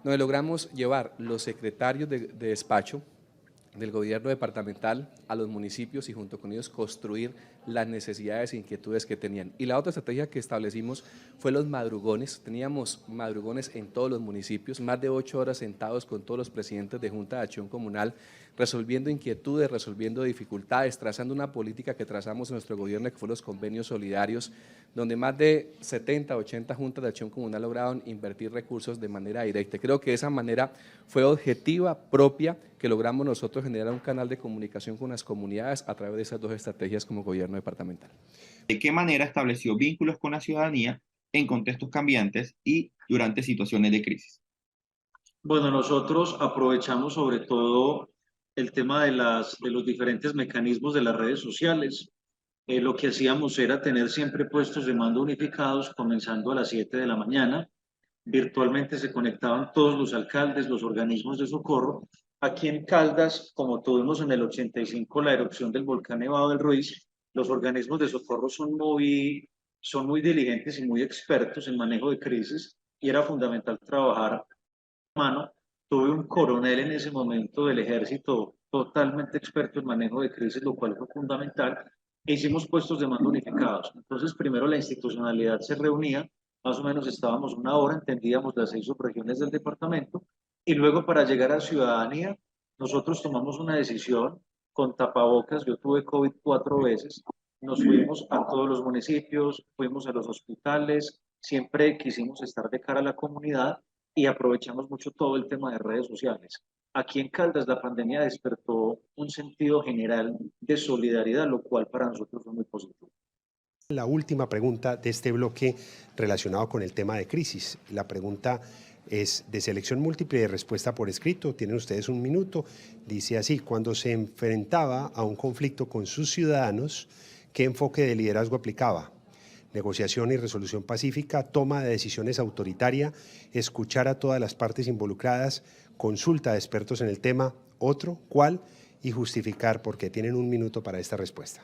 donde logramos llevar los secretarios de despacho del gobierno departamental a los municipios y junto con ellos construir las necesidades e inquietudes que tenían. Y la otra estrategia que establecimos fue los madrugones. Teníamos madrugones en todos los municipios, más de 8 horas sentados con todos los presidentes de Junta de Acción Comunal, resolviendo inquietudes, resolviendo dificultades, trazando una política que trazamos en nuestro gobierno, que fue los convenios solidarios, donde más de 70, 80 juntas de acción comunal lograron invertir recursos de manera directa. Creo que de esa manera fue objetiva, propia, que logramos nosotros generar un canal de comunicación con las comunidades a través de esas 2 estrategias como gobierno departamental. ¿De qué manera estableció vínculos con la ciudadanía en contextos cambiantes y durante situaciones de crisis? Bueno, nosotros aprovechamos sobre todo el tema de los diferentes mecanismos de las redes sociales. Lo que hacíamos era tener siempre puestos de mando unificados, comenzando a las 7 de la mañana. Virtualmente se conectaban todos los alcaldes, los organismos de socorro. Aquí en Caldas, como tuvimos en el 85 la erupción del volcán Nevado del Ruiz, los organismos de socorro son muy diligentes y muy expertos en manejo de crisis, y era fundamental trabajar mano. Tuve un coronel en ese momento del ejército totalmente experto en manejo de crisis, lo cual fue fundamental. E hicimos puestos de mando unificados. Entonces, primero la institucionalidad se reunía, más o menos estábamos 1 hora, entendíamos las 6 subregiones del departamento, y luego para llegar a ciudadanía, nosotros tomamos una decisión con tapabocas. Yo tuve COVID 4 veces, nos fuimos a todos los municipios, fuimos a los hospitales, siempre quisimos estar de cara a la comunidad y aprovechamos mucho todo el tema de redes sociales. Aquí en Caldas la pandemia despertó un sentido general de solidaridad, lo cual para nosotros fue muy positivo. La última pregunta de este bloque relacionado con el tema de crisis. La pregunta es de selección múltiple y de respuesta por escrito. Tienen ustedes 1 minuto. Dice así: cuando se enfrentaba a un conflicto con sus ciudadanos, ¿qué enfoque de liderazgo aplicaba? Negociación y resolución pacífica, toma de decisiones autoritaria, escuchar a todas las partes involucradas, consulta de expertos en el tema, otro, ¿cuál? Y justificar por qué. Tienen 1 minuto para esta respuesta.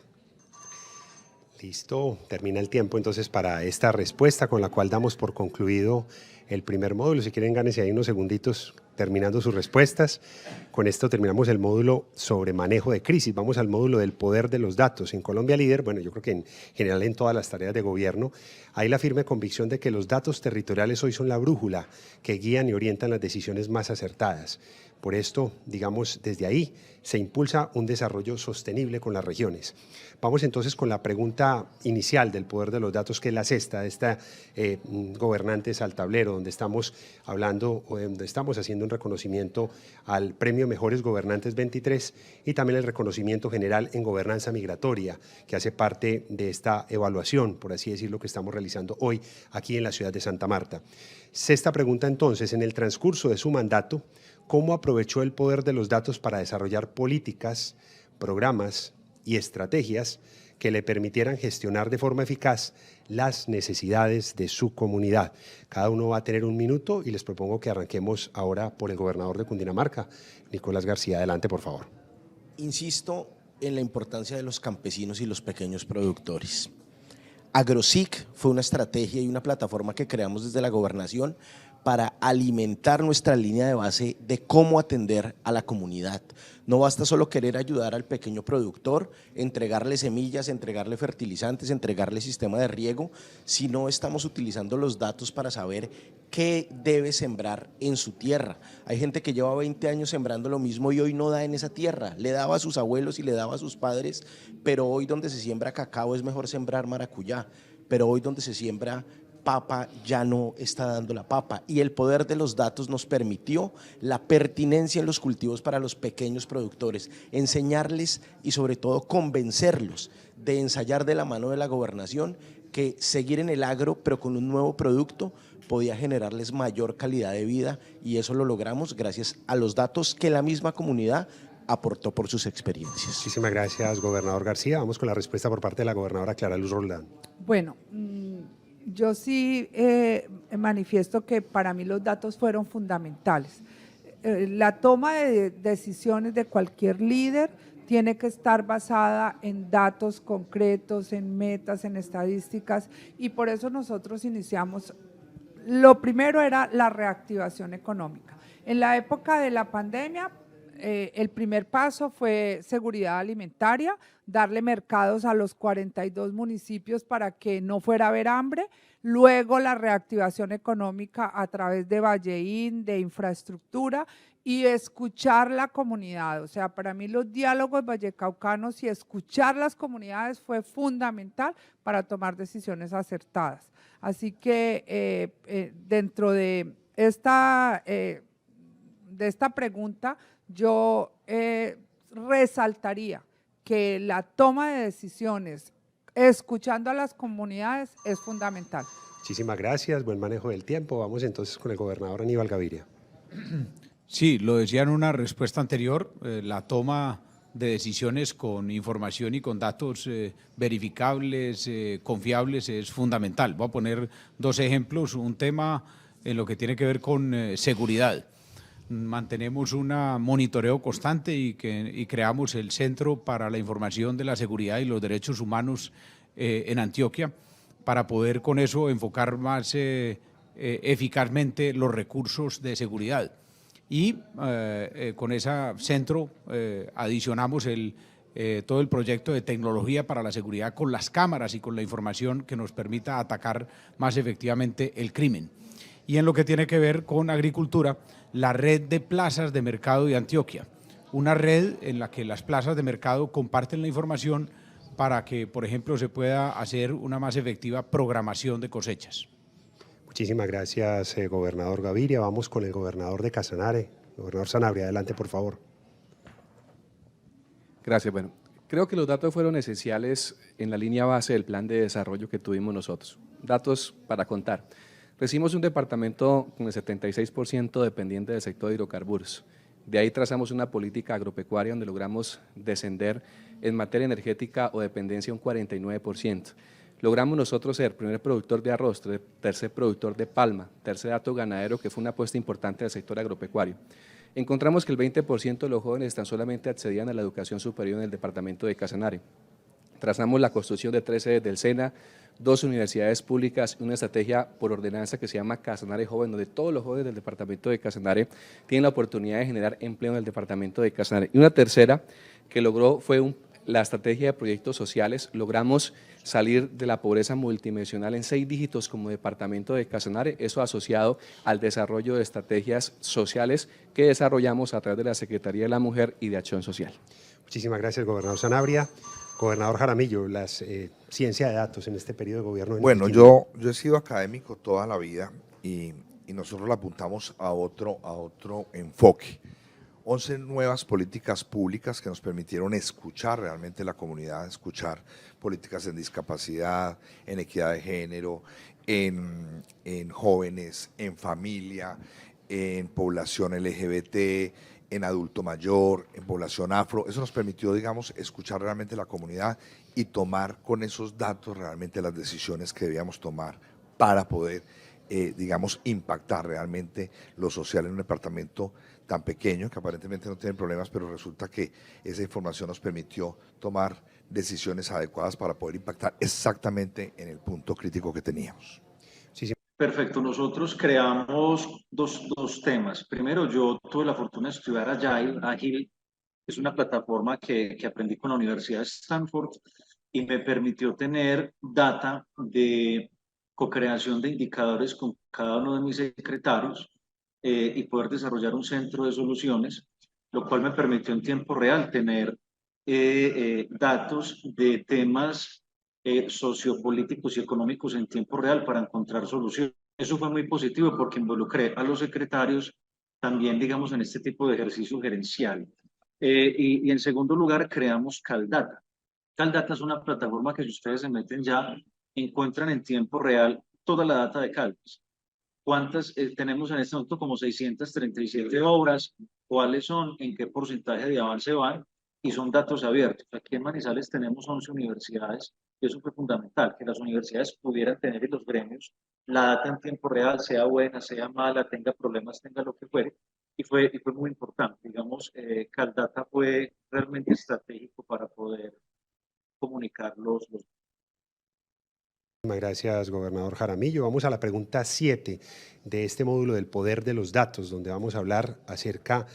Listo, termina el tiempo entonces para esta respuesta, con la cual damos por concluido el primer módulo. Si quieren, gánense ahí unos segunditos terminando sus respuestas. Con esto terminamos el módulo sobre manejo de crisis. Vamos al módulo del poder de los datos. En Colombia Líder, bueno, yo creo que en general en todas las tareas de gobierno, hay la firme convicción de que los datos territoriales hoy son la brújula que guían y orientan las decisiones más acertadas. Por esto, digamos, desde ahí se impulsa un desarrollo sostenible con las regiones. Vamos entonces con la pregunta inicial del poder de los datos, que es la sexta de esta Gobernantes al Tablero, donde estamos hablando, donde estamos haciendo un reconocimiento al Premio Mejores Gobernantes 23 y también el reconocimiento general en gobernanza migratoria, que hace parte de esta evaluación, por así decirlo, que estamos realizando hoy aquí en la ciudad de Santa Marta. Sexta pregunta entonces, en el transcurso de su mandato, ¿cómo aprovechó el poder de los datos para desarrollar políticas, programas y estrategias que le permitieran gestionar de forma eficaz las necesidades de su comunidad? Cada uno va a tener un minuto y les propongo que arranquemos ahora por el gobernador de Cundinamarca, Nicolás García. Adelante, por favor. Insisto en la importancia de los campesinos y los pequeños productores. AgroSIC fue una estrategia y una plataforma que creamos desde la gobernación para alimentar nuestra línea de base de cómo atender a la comunidad. No basta solo querer ayudar al pequeño productor, entregarle semillas, entregarle fertilizantes, entregarle sistema de riego, sino estamos utilizando los datos para saber qué debe sembrar en su tierra. Hay gente que lleva 20 años sembrando lo mismo y hoy no da en esa tierra, le daba a sus abuelos y le daba a sus padres, pero hoy donde se siembra cacao es mejor sembrar maracuyá, pero hoy donde se siembra papa ya no está dando la papa, y el poder de los datos nos permitió la pertinencia en los cultivos para los pequeños productores, enseñarles y sobre todo convencerlos de ensayar de la mano de la gobernación que seguir en el agro pero con un nuevo producto podía generarles mayor calidad de vida, y eso lo logramos gracias a los datos que la misma comunidad aportó por sus experiencias. Muchísimas gracias, gobernador García. Vamos con la respuesta por parte de la gobernadora Clara Luz Roldán. Bueno, yo sí manifiesto que para mí los datos fueron fundamentales. La toma de decisiones de cualquier líder tiene que estar basada en datos concretos, en metas, en estadísticas, y por eso nosotros iniciamos. Lo primero era la reactivación económica. En la época de la pandemia, el primer paso fue seguridad alimentaria, darle mercados a los 42 municipios para que no fuera a haber hambre. Luego la reactivación económica a través de Valleín, de infraestructura y escuchar la comunidad. O sea, para mí los diálogos vallecaucanos y escuchar las comunidades fue fundamental para tomar decisiones acertadas. Así que dentro de esta pregunta, yo resaltaría que la toma de decisiones escuchando a las comunidades es fundamental. Muchísimas gracias, buen manejo del tiempo. Vamos entonces con el gobernador Aníbal Gaviria. Sí, lo decía en una respuesta anterior, la toma de decisiones con información y con datos verificables, confiables, es fundamental. Voy a poner dos ejemplos, un tema en lo que tiene que ver con seguridad. Mantenemos un monitoreo constante y creamos el Centro para la Información de la Seguridad y los Derechos Humanos en Antioquia, para poder con eso enfocar más eficazmente los recursos de seguridad. Y con ese centro adicionamos todo el proyecto de tecnología para la seguridad con las cámaras y con la información que nos permita atacar más efectivamente el crimen. Y en lo que tiene que ver con agricultura, la red de plazas de mercado de Antioquia, una red en la que las plazas de mercado comparten la información para que, por ejemplo, se pueda hacer una más efectiva programación de cosechas. Muchísimas gracias, gobernador Gaviria. Vamos con el gobernador de Casanare. Gobernador Sanabria, adelante, por favor. Gracias. Bueno, creo que los datos fueron esenciales en la línea base del plan de desarrollo que tuvimos nosotros. Datos para contar. Recibimos un departamento con el 76% dependiente del sector de hidrocarburos. De ahí trazamos una política agropecuaria donde logramos descender en materia energética o dependencia un 49%. Logramos nosotros ser primer productor de arroz, tercer productor de palma, tercer dato ganadero, que fue una apuesta importante del sector agropecuario. Encontramos que el 20% de los jóvenes tan solamente accedían a la educación superior en el departamento de Casanare. trazamos la construcción de 3 sedes del SENA, 2 universidades públicas y una estrategia por ordenanza que se llama Casanare Joven, donde todos los jóvenes del departamento de Casanare tienen la oportunidad de generar empleo en el departamento de Casanare. Y una tercera que logró fue la estrategia de proyectos sociales. Logramos salir de la pobreza multidimensional en 6 dígitos como departamento de Casanare, eso asociado al desarrollo de estrategias sociales que desarrollamos a través de la Secretaría de la Mujer y de Acción Social. Muchísimas gracias, gobernador Sanabria. Gobernador Jaramillo, la ciencia de datos en este periodo de gobierno. Bueno, yo he sido académico toda la vida y nosotros le apuntamos a otro enfoque. 11 nuevas políticas públicas que nos permitieron escuchar realmente la comunidad, escuchar políticas en discapacidad, en equidad de género, en jóvenes, en familia, en población LGBT, en adulto mayor, en población afro. Eso nos permitió, digamos, escuchar realmente la comunidad y tomar con esos datos realmente las decisiones que debíamos tomar para poder, digamos, impactar realmente lo social en un departamento tan pequeño que aparentemente no tiene problemas, pero resulta que esa información nos permitió tomar decisiones adecuadas para poder impactar exactamente en el punto crítico que teníamos. Perfecto, nosotros creamos dos temas. Primero, yo tuve la fortuna de estudiar Agile, es una plataforma que aprendí con la Universidad de Stanford y me permitió tener data de co-creación de indicadores con cada uno de mis secretarios y poder desarrollar un centro de soluciones, lo cual me permitió en tiempo real tener datos de temas sociopolíticos y económicos en tiempo real para encontrar soluciones. Eso fue muy positivo porque involucré a los secretarios también, digamos, en este tipo de ejercicio gerencial. Y en segundo lugar, creamos Caldata. Caldata es una plataforma que si ustedes se meten ya, encuentran en tiempo real toda la data de Caldas. ¿Cuántas tenemos en este momento? Como 637 obras. ¿Cuáles son? ¿En qué porcentaje de avance van? Y son datos abiertos. Aquí en Manizales tenemos 11 universidades y eso fue fundamental, que las universidades pudieran tener en los gremios la data en tiempo real, sea buena, sea mala, tenga problemas, tenga lo que fuere. Y fue muy importante. Digamos, Caldata fue realmente estratégico para poder comunicar los. Muchísimas gracias, gobernador Jaramillo. Vamos a la pregunta 7 de este módulo del poder de los datos, donde vamos a hablar acerca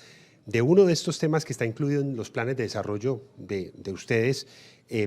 de uno de estos temas que está incluido en los planes de desarrollo de ustedes,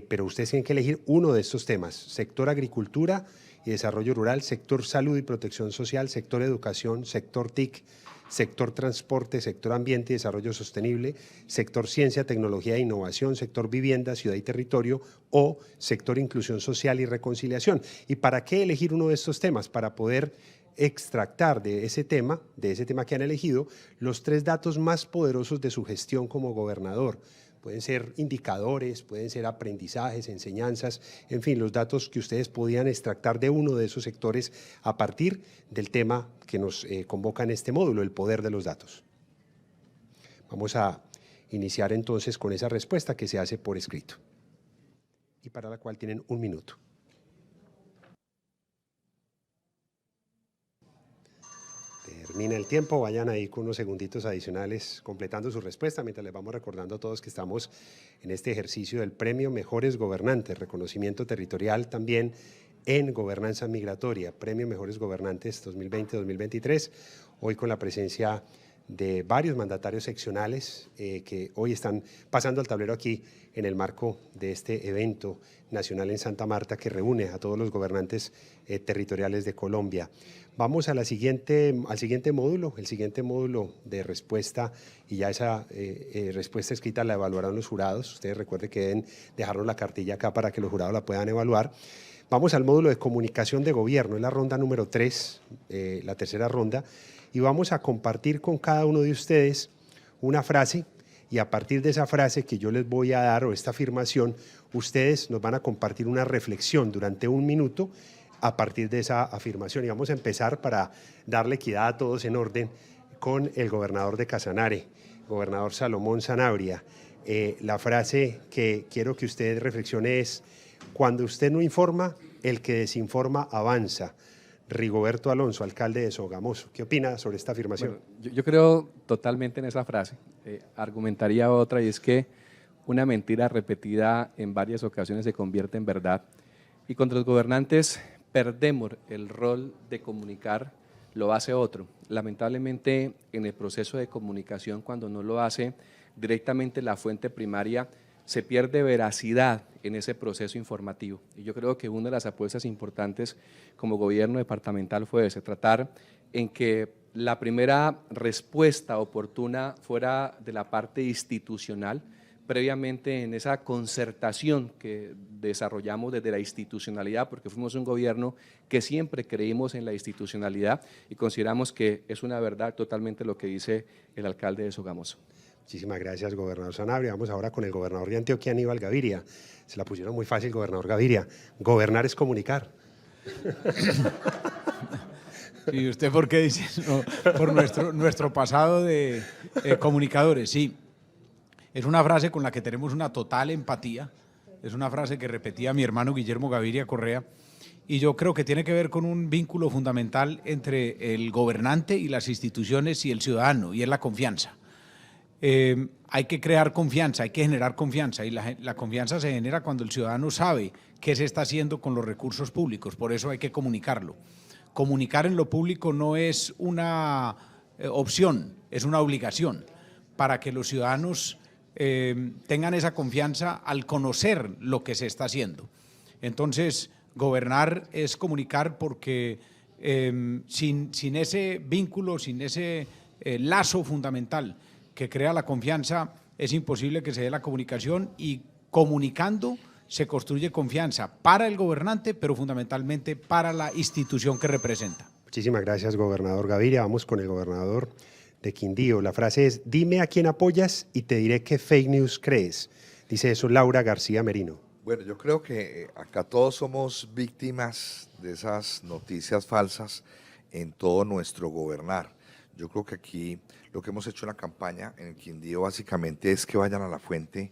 pero ustedes tienen que elegir uno de estos temas: sector agricultura y desarrollo rural, sector salud y protección social, sector educación, sector TIC, sector transporte, sector ambiente y desarrollo sostenible, sector ciencia, tecnología e innovación, sector vivienda, ciudad y territorio o sector inclusión social y reconciliación. ¿Y para qué elegir uno de estos temas? Para poder extractar de ese tema que han elegido, los 3 datos más poderosos de su gestión como gobernador. Pueden ser indicadores, pueden ser aprendizajes, enseñanzas, en fin, los datos que ustedes podían extractar de uno de esos sectores a partir del tema que nos convoca en este módulo, el poder de los datos. Vamos a iniciar entonces con esa respuesta que se hace por escrito y para la cual tienen 1 minuto. Termina el tiempo, vayan ahí con unos segunditos adicionales completando su respuesta mientras les vamos recordando a todos que estamos en este ejercicio del premio Mejores Gobernantes, reconocimiento territorial también en gobernanza migratoria, premio Mejores Gobernantes 2020-2023, hoy con la presencia de varios mandatarios seccionales que hoy están pasando al tablero aquí en el marco de este evento nacional en Santa Marta que reúne a todos los gobernantes territoriales de Colombia. Vamos al siguiente módulo, el siguiente módulo de respuesta, y ya esa respuesta escrita la evaluarán los jurados. Ustedes recuerden que deben dejarnos la cartilla acá para que los jurados la puedan evaluar. Vamos al módulo de comunicación de gobierno, es la ronda número 3, la tercera ronda, y vamos a compartir con cada uno de ustedes una frase, y a partir de esa frase que yo les voy a dar o esta afirmación, ustedes nos van a compartir una reflexión durante 1 minuto a partir de esa afirmación. Y vamos a empezar, para darle equidad a todos en orden, con el gobernador de Casanare, gobernador Salomón Sanabria. La frase que quiero que usted reflexione es: cuando usted no informa, el que desinforma avanza. Rigoberto Alonso, alcalde de Sogamoso. ¿Qué opina sobre esta afirmación? Bueno, yo creo totalmente en esa frase. Argumentaría otra, y es que una mentira repetida en varias ocasiones se convierte en verdad. Y cuando los gobernantes perdemos el rol de comunicar, lo hace otro. Lamentablemente, en el proceso de comunicación, cuando no lo hace directamente la fuente primaria, se pierde veracidad en ese proceso informativo. Y yo creo que una de las apuestas importantes como gobierno departamental fue ese, tratar en que la primera respuesta oportuna fuera de la parte institucional, previamente en esa concertación que desarrollamos desde la institucionalidad, porque fuimos un gobierno que siempre creímos en la institucionalidad y consideramos que es una verdad totalmente lo que dice el alcalde de Sogamoso. Muchísimas gracias, gobernador Sanabria. Vamos ahora con el gobernador de Antioquia, Aníbal Gaviria. Se la pusieron muy fácil, gobernador Gaviria. Gobernar es comunicar. ¿Y usted por qué dice eso? Por nuestro pasado de comunicadores, sí. Es una frase con la que tenemos una total empatía, es una frase que repetía mi hermano Guillermo Gaviria Correa, y yo creo que tiene que ver con un vínculo fundamental entre el gobernante y las instituciones y el ciudadano, y es la confianza. Hay que crear confianza, hay que generar confianza, y la confianza se genera cuando el ciudadano sabe qué se está haciendo con los recursos públicos, por eso hay que comunicarlo. Comunicar en lo público no es una opción, es una obligación para que los ciudadanos tengan esa confianza al conocer lo que se está haciendo. Entonces, gobernar es comunicar porque sin ese vínculo, sin ese lazo fundamental que crea la confianza, es imposible que se dé la comunicación, y comunicando se construye confianza para el gobernante, pero fundamentalmente para la institución que representa. Muchísimas gracias, gobernador Gaviria. Vamos con el gobernador de Quindío. La frase es: dime a quién apoyas y te diré qué fake news crees. Dice eso Laura García Merino. Bueno, yo creo que acá todos somos víctimas de esas noticias falsas en todo nuestro gobernar. Yo creo que aquí lo que hemos hecho en la campaña en el Quindío básicamente es que vayan a la fuente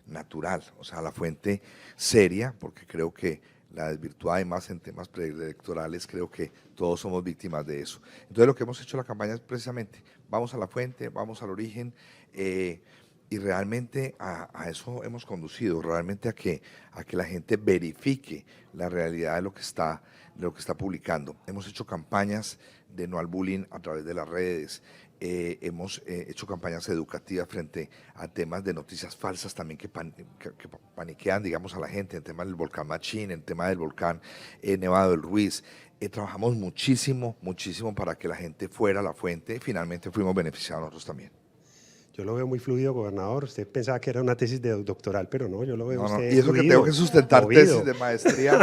natural, o sea, a la fuente seria, porque creo que la desvirtuada y más en temas preelectorales, creo que todos somos víctimas de eso. Entonces lo que hemos hecho en la campaña es precisamente, vamos a la fuente, vamos al origen, y realmente a eso hemos conducido, realmente a que la gente verifique la realidad de lo que está publicando. Hemos hecho campañas de no al bullying a través de las redes, hemos hecho campañas educativas frente a temas de noticias falsas también que paniquean, digamos, a la gente, en tema del volcán Machín, en tema del volcán Nevado del Ruiz. Trabajamos muchísimo para que la gente fuera a la fuente, finalmente fuimos beneficiados nosotros también. Yo lo veo muy fluido, gobernador. Usted pensaba que era una tesis doctoral, pero no, yo lo veo usted y eso fluido, que tengo que sustentar movido. tesis de maestría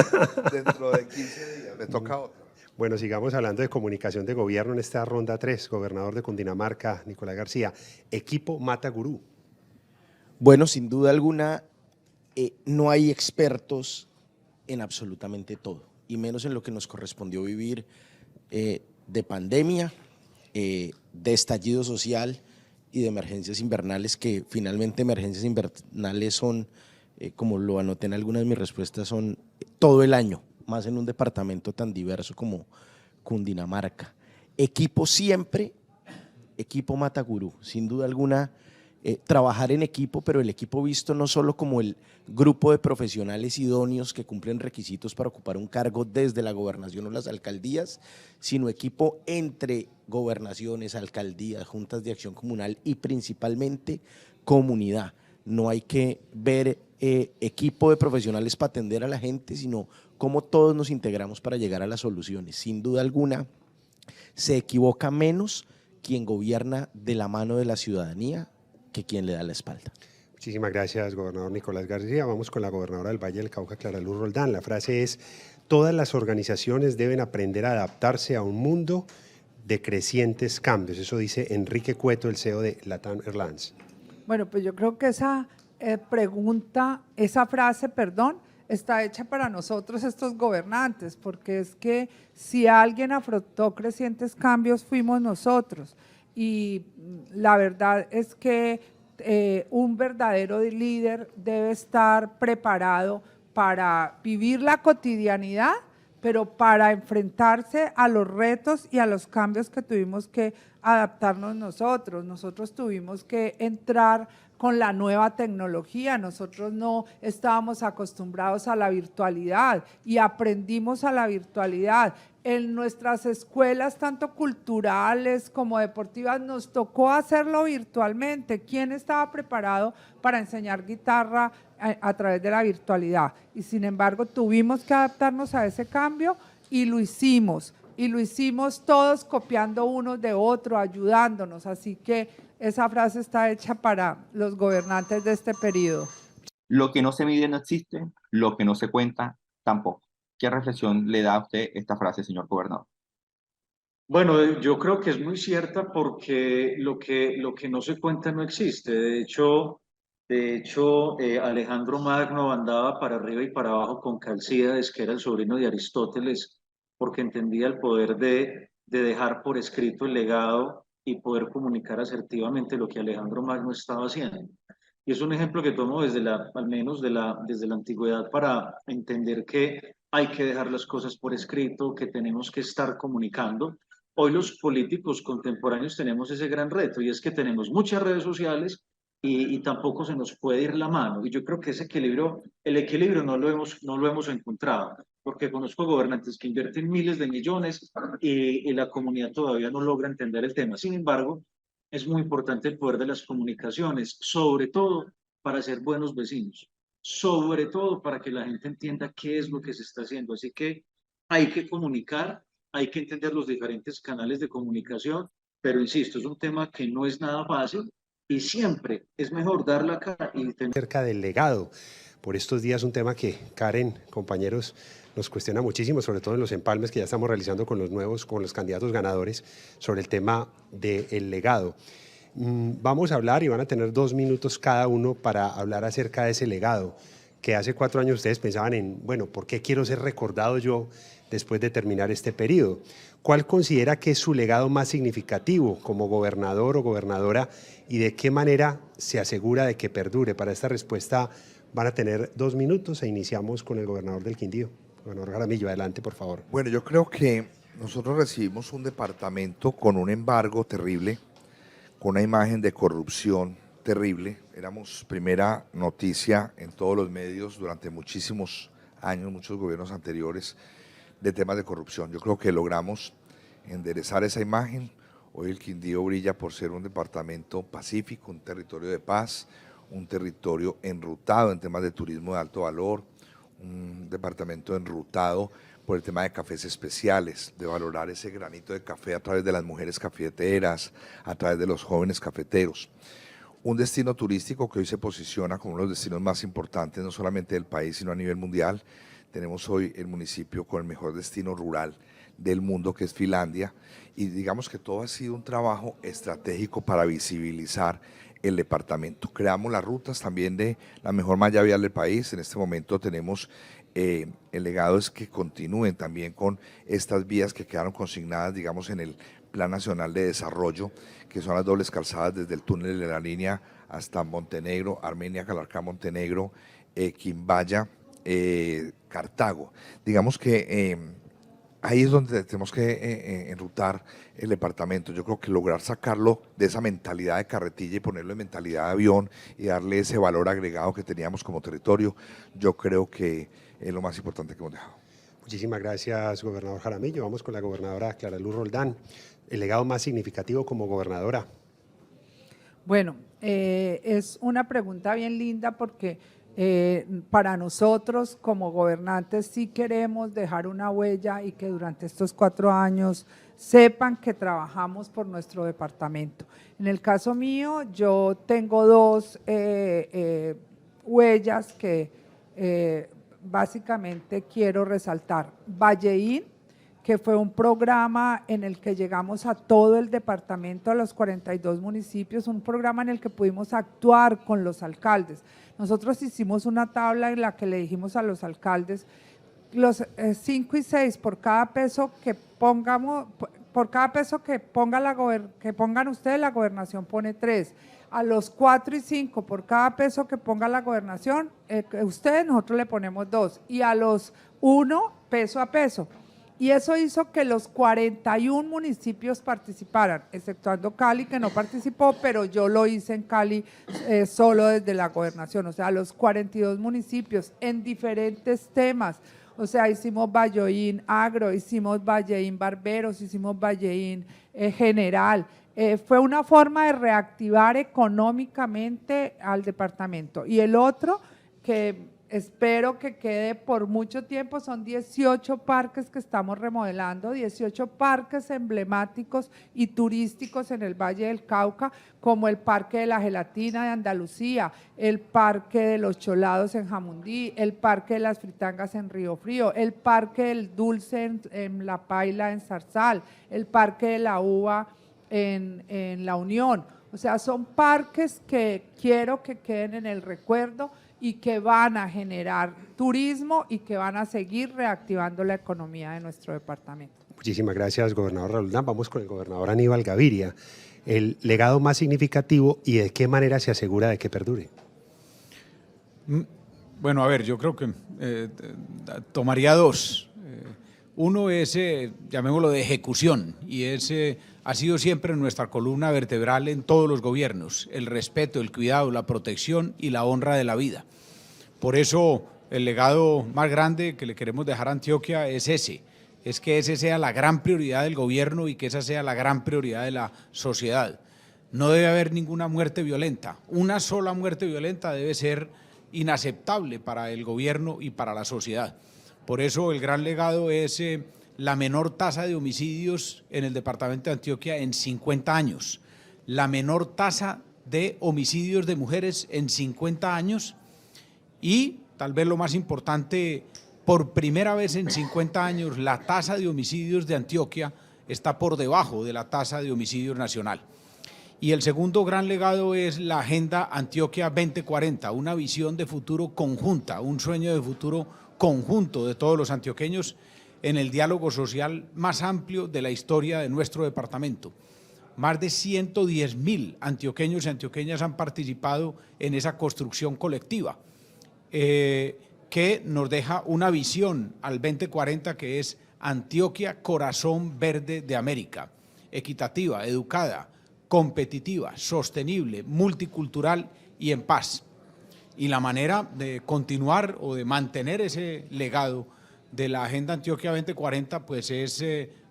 dentro de 15 días, me toca otra. Bueno, sigamos hablando de comunicación de gobierno en esta ronda 3. Gobernador de Cundinamarca, Nicolás García. Equipo mata gurú. Bueno, sin duda alguna, no hay expertos en absolutamente todo, y menos en lo que nos correspondió vivir de pandemia, de estallido social y de emergencias invernales, que finalmente emergencias invernales son, como lo anoté en algunas de mis respuestas, son todo el año, más en un departamento tan diverso como Cundinamarca. Equipo siempre, equipo mata gurú, sin duda alguna. Trabajar en equipo, pero el equipo visto no solo como el grupo de profesionales idóneos que cumplen requisitos para ocupar un cargo desde la gobernación o las alcaldías, sino equipo entre gobernaciones, alcaldías, juntas de acción comunal y principalmente comunidad. No hay que ver equipo de profesionales para atender a la gente, sino cómo todos nos integramos para llegar a las soluciones. Sin duda alguna, se equivoca menos quien gobierna de la mano de la ciudadanía que quien le da la espalda. Muchísimas gracias, gobernador Nicolás García. Vamos con la gobernadora del Valle del Cauca, Clara Luz Roldán. La frase es: todas las organizaciones deben aprender a adaptarse a un mundo de crecientes cambios. Eso dice Enrique Cueto, el CEO de LATAM Airlines. Bueno, pues yo creo que esa frase, está hecha para nosotros, estos gobernantes, porque es que si alguien afrontó crecientes cambios fuimos nosotros. Y la verdad es que un verdadero líder debe estar preparado para vivir la cotidianidad, pero para enfrentarse a los retos y a los cambios que tuvimos que adaptarnos nosotros. Nosotros tuvimos que entrar con la nueva tecnología. Nosotros no estábamos acostumbrados a la virtualidad y aprendimos a la virtualidad. En nuestras escuelas, tanto culturales como deportivas, nos tocó hacerlo virtualmente. ¿Quién estaba preparado para enseñar guitarra a través de la virtualidad? Y sin embargo, tuvimos que adaptarnos a ese cambio y lo hicimos. Y lo hicimos todos copiando unos de otros, ayudándonos. Así que esa frase está hecha para los gobernantes de este periodo. Lo que no se mide no existe, lo que no se cuenta tampoco. ¿Qué reflexión le da a usted esta frase, señor gobernador? Bueno, yo creo que es muy cierta porque lo que no se cuenta no existe. De hecho, Alejandro Magno andaba para arriba y para abajo con Calcíades, que era el sobrino de Aristóteles, porque entendía el poder de dejar por escrito el legado y poder comunicar asertivamente lo que Alejandro Magno estaba haciendo. Y es un ejemplo que tomo al menos desde la antigüedad para entender que hay que dejar las cosas por escrito, que tenemos que estar comunicando. Hoy los políticos contemporáneos tenemos ese gran reto y es que tenemos muchas redes sociales y tampoco se nos puede ir la mano. Y yo creo que ese equilibrio, el equilibrio no lo hemos encontrado, porque conozco gobernantes que invierten miles de millones y la comunidad todavía no logra entender el tema. Sin embargo, es muy importante el poder de las comunicaciones, sobre todo para ser buenos vecinos, sobre todo para que la gente entienda qué es lo que se está haciendo. Así que hay que comunicar, hay que entender los diferentes canales de comunicación, pero insisto, es un tema que no es nada fácil y siempre es mejor dar la cara y tener... Acerca del legado. Por estos días un tema que Karen, compañeros, nos cuestiona muchísimo, sobre todo en los empalmes que ya estamos realizando con los candidatos ganadores, sobre el tema del legado. Vamos a hablar y van a tener 2 minutos cada uno para hablar acerca de ese legado, que hace 4 años ustedes pensaban en, bueno, ¿por qué quiero ser recordado yo después de terminar este periodo? ¿Cuál considera que es su legado más significativo como gobernador o gobernadora y de qué manera se asegura de que perdure? Para esta respuesta van a tener 2 minutos e iniciamos con el gobernador del Quindío. Gobernador Jaramillo, adelante, por favor. Bueno, yo creo que nosotros recibimos un departamento con un embargo terrible, con una imagen de corrupción terrible. Éramos primera noticia en todos los medios durante muchísimos años, muchos gobiernos anteriores, de temas de corrupción. Yo creo que logramos enderezar esa imagen. Hoy el Quindío brilla por ser un departamento pacífico, un territorio de paz, un territorio enrutado en temas de turismo de alto valor, un departamento enrutado por el tema de cafés especiales, de valorar ese granito de café a través de las mujeres cafeteras, a través de los jóvenes cafeteros. Un destino turístico que hoy se posiciona como uno de los destinos más importantes, no solamente del país, sino a nivel mundial. Tenemos hoy el municipio con el mejor destino rural del mundo, que es Finlandia, y digamos que todo ha sido un trabajo estratégico para visibilizar el departamento. Creamos las rutas también de la mejor malla vial del país. En este momento tenemos, el legado es que continúen también con estas vías que quedaron consignadas, digamos, en el Plan Nacional de Desarrollo, que son las dobles calzadas desde el túnel de la línea hasta Montenegro, Armenia, Calarcá, Montenegro, Quimbaya, Cartago. Digamos que ahí es donde tenemos que enrutar el departamento. Yo creo que lograr sacarlo de esa mentalidad de carretilla y ponerlo en mentalidad de avión y darle ese valor agregado que teníamos como territorio, yo creo que es lo más importante que hemos dejado. Muchísimas gracias, gobernador Jaramillo. Vamos con la gobernadora Clara Luz Roldán. El legado más significativo como gobernadora. Bueno, es una pregunta bien linda porque para nosotros como gobernantes sí queremos dejar una huella y que durante estos 4 años sepan que trabajamos por nuestro departamento. En el caso mío, yo tengo 2 huellas que básicamente quiero resaltar. Valleín, que fue un programa en el que llegamos a todo el departamento, a los 42 municipios, un programa en el que pudimos actuar con los alcaldes. Nosotros hicimos una tabla en la que le dijimos a los alcaldes, los 5 y 6 por cada peso que pongamos, por cada peso que pongan ustedes, la gobernación pone 3. A los 4 y 5 por cada peso que ponga la gobernación, ustedes, nosotros le ponemos 2. Y a los 1, peso a peso. Y eso hizo que los 41 municipios participaran, exceptuando Cali, que no participó, pero yo lo hice en Cali solo desde la gobernación, o sea, los 42 municipios en diferentes temas. O sea, hicimos Valleín Agro, hicimos Valleín Barberos, hicimos Valleín General. Fue una forma de reactivar económicamente al departamento. Y el otro, que espero que quede por mucho tiempo, son 18 parques que estamos remodelando, 18 parques emblemáticos y turísticos en el Valle del Cauca, como el Parque de la Gelatina de Andalucía, el Parque de los Cholados en Jamundí, el Parque de las Fritangas en Río Frío, el Parque del Dulce en La Paila en Zarzal, el Parque de la Uva en La Unión. O sea, son parques que quiero que queden en el recuerdo y que van a generar turismo y que van a seguir reactivando la economía de nuestro departamento. Muchísimas gracias, gobernador Roldán. Vamos con el gobernador Aníbal Gaviria. El legado más significativo y de qué manera se asegura de que perdure. Bueno, a ver, yo creo que tomaría dos. Uno es, llamémoslo de ejecución, y ese ha sido siempre nuestra columna vertebral en todos los gobiernos, el respeto, el cuidado, la protección y la honra de la vida. Por eso el legado más grande que le queremos dejar a Antioquia es ese, es que ese sea la gran prioridad del gobierno y que esa sea la gran prioridad de la sociedad. No debe haber ninguna muerte violenta, una sola muerte violenta debe ser inaceptable para el gobierno y para la sociedad. Por eso el gran legado es la menor tasa de homicidios en el departamento de Antioquia en 50 años, la menor tasa de homicidios de mujeres en 50 años y, tal vez lo más importante, por primera vez en 50 años la tasa de homicidios de Antioquia está por debajo de la tasa de homicidios nacional. Y el segundo gran legado es la Agenda Antioquia 2040, una visión de futuro conjunta, un sueño de futuro conjunto de todos los antioqueños en el diálogo social más amplio de la historia de nuestro departamento. Más de 110.000 antioqueños y antioqueñas han participado en esa construcción colectiva que nos deja una visión al 2040 que es Antioquia, corazón verde de América, equitativa, educada, competitiva, sostenible, multicultural y en paz. Y la manera de continuar o de mantener ese legado de la Agenda Antioquia 2040 pues es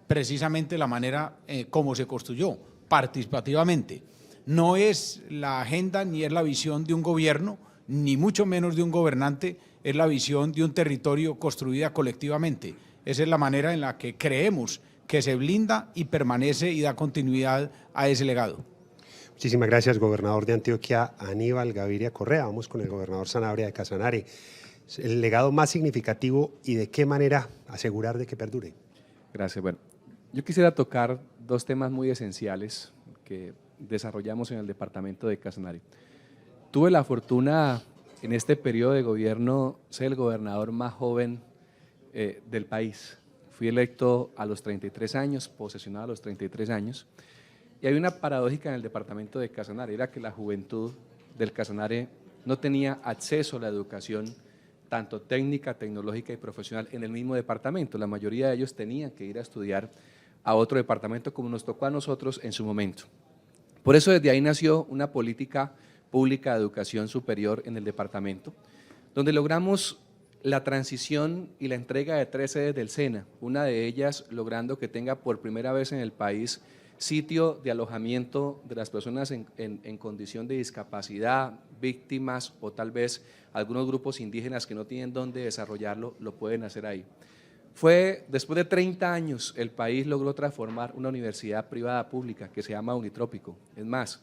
precisamente la manera como se construyó, participativamente. No es la agenda ni es la visión de un gobierno, ni mucho menos de un gobernante, es la visión de un territorio construida colectivamente. Esa es la manera en la que creemos que se blinda y permanece y da continuidad a ese legado. Muchísimas gracias, gobernador de Antioquia, Aníbal Gaviria Correa. Vamos con el gobernador Sanabria de Casanare. El legado más significativo y de qué manera asegurar de que perdure. Gracias. Bueno, yo quisiera tocar dos temas muy esenciales que desarrollamos en el departamento de Casanare. Tuve la fortuna en este periodo de gobierno ser el gobernador más joven del país. Fui electo a los 33 años, posesionado a los 33 años. Y hay una paradójica en el departamento de Casanare, era que la juventud del Casanare no tenía acceso a la educación tanto técnica, tecnológica y profesional en el mismo departamento. La mayoría de ellos tenían que ir a estudiar a otro departamento como nos tocó a nosotros en su momento. Por eso desde ahí nació una política pública de educación superior en el departamento, donde logramos la transición y la entrega de 3 sedes del SENA, una de ellas logrando que tenga por primera vez en el país sitio de alojamiento de las personas en condición de discapacidad, víctimas o tal vez algunos grupos indígenas que no tienen dónde desarrollarlo, lo pueden hacer ahí. Fue después de 30 años el país logró transformar una universidad privada pública que se llama Unitrópico. Es más,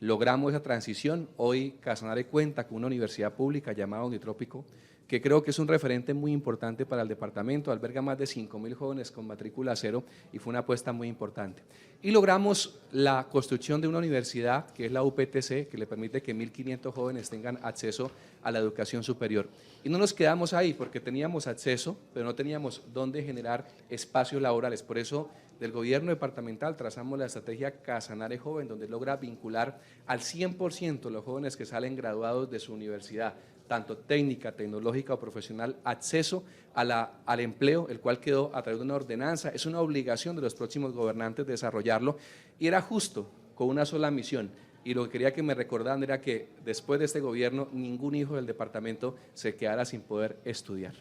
logramos esa transición, hoy Casanare cuenta con una universidad pública llamada Unitrópico, que creo que es un referente muy importante para el departamento, alberga más de 5.000 jóvenes con matrícula cero y fue una apuesta muy importante. Y logramos la construcción de una universidad, que es la UPTC, que le permite que 1.500 jóvenes tengan acceso a la educación superior. Y no nos quedamos ahí porque teníamos acceso, pero no teníamos dónde generar espacios laborales. Por eso, del gobierno departamental trazamos la estrategia Casanare Joven, donde logra vincular al 100% los jóvenes que salen graduados de su universidad tanto técnica, tecnológica o profesional, acceso al empleo, el cual quedó a través de una ordenanza. Es una obligación de los próximos gobernantes desarrollarlo, y era justo, con una sola misión. Y lo que quería que me recordaran era que después de este gobierno, ningún hijo del departamento se quedara sin poder estudiar.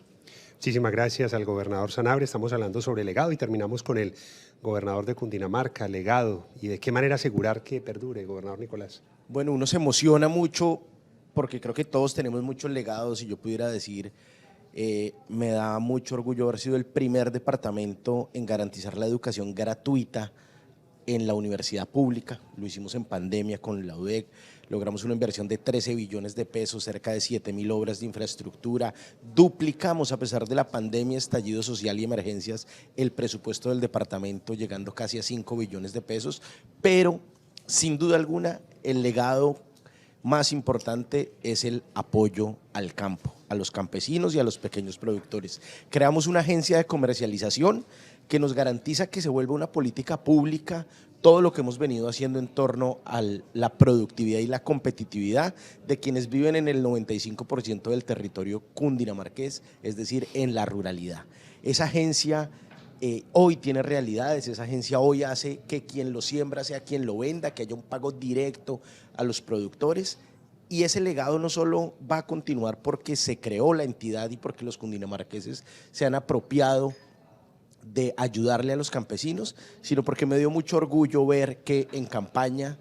Muchísimas gracias al gobernador Sanabria. Estamos hablando sobre legado y terminamos con el gobernador de Cundinamarca, legado, y de qué manera asegurar que perdure, gobernador Nicolás. Bueno, uno se emociona mucho porque creo que todos tenemos muchos legados, y yo pudiera decir, me da mucho orgullo haber sido el primer departamento en garantizar la educación gratuita en la universidad pública. Lo hicimos en pandemia con la UDEC, logramos una inversión de 13 billones de pesos, cerca de 7.000 obras de infraestructura, duplicamos a pesar de la pandemia, estallido social y emergencias el presupuesto del departamento, llegando casi a 5 billones de pesos, pero sin duda alguna el legado más importante es el apoyo al campo, a los campesinos y a los pequeños productores. Creamos una agencia de comercialización que nos garantiza que se vuelva una política pública todo lo que hemos venido haciendo en torno a la productividad y la competitividad de quienes viven en el 95% del territorio cundinamarqués, es decir, en la ruralidad. Esa agencia hoy tiene realidades, esa agencia hoy hace que quien lo siembra sea quien lo venda, que haya un pago directo a los productores, y ese legado no solo va a continuar porque se creó la entidad y porque los cundinamarqueses se han apropiado de ayudarle a los campesinos, sino porque me dio mucho orgullo ver que en campaña,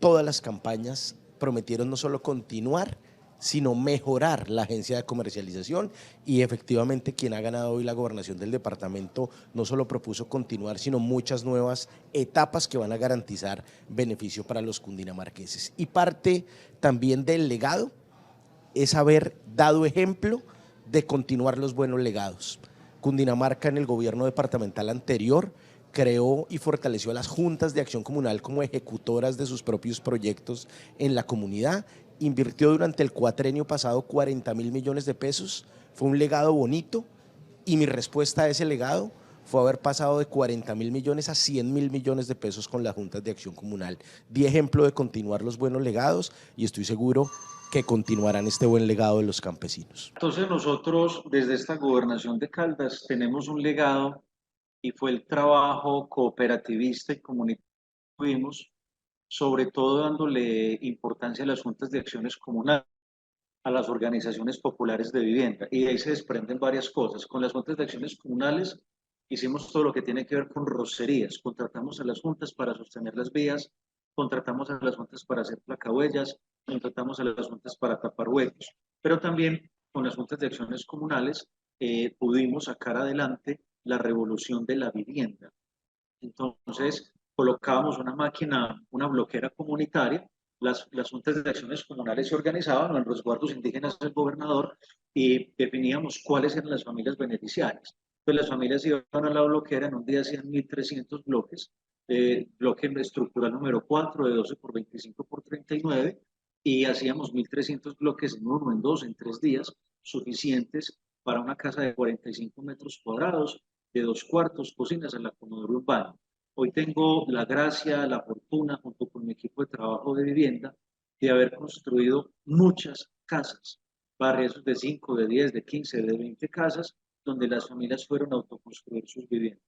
todas las campañas prometieron no solo continuar, sino mejorar la agencia de comercialización, y efectivamente quien ha ganado hoy la gobernación del departamento no solo propuso continuar, sino muchas nuevas etapas que van a garantizar beneficio para los cundinamarqueses. Y parte también del legado es haber dado ejemplo de continuar los buenos legados. Cundinamarca, en el gobierno departamental anterior, creó y fortaleció a las juntas de acción comunal como ejecutoras de sus propios proyectos en la comunidad, invirtió durante el cuatrenio pasado 40.000 millones de pesos, fue un legado bonito, y mi respuesta a ese legado fue haber pasado de 40.000 millones a 100.000 millones de pesos con las juntas de acción comunal. Di ejemplo de continuar los buenos legados, y estoy seguro que continuarán este buen legado de los campesinos. Entonces nosotros desde esta gobernación de Caldas tenemos un legado, y fue el trabajo cooperativista y comunitario que tuvimos, sobre todo dándole importancia a las juntas de acciones comunales, a las organizaciones populares de vivienda, y de ahí se desprenden varias cosas. Con las juntas de acciones comunales hicimos todo lo que tiene que ver con rocerías, contratamos a las juntas para sostener las vías, contratamos a las juntas para hacer placahuellas, contratamos a las juntas para tapar huecos, pero también con las juntas de acciones comunales pudimos sacar adelante la revolución de la vivienda. Entonces colocábamos una máquina, una bloquera comunitaria, las juntas de acciones comunales se organizaban, o en resguardos indígenas del gobernador, y definíamos cuáles eran las familias beneficiarias. Entonces las familias iban a la bloquera, en un día hacían 1.300 bloques, bloque estructural número 4 de 12 por 25 por 39, y hacíamos 1.300 bloques en 1, en 2, en 3 días, suficientes para una casa de 45 metros cuadrados, de 2 cuartos, cocinas, en la comedor urbano. Hoy tengo la gracia, la fortuna, junto con mi equipo de trabajo de vivienda, de haber construido muchas casas, barrios de 5, de 10, de 15, de 20 casas, donde las familias fueron a autoconstruir sus viviendas.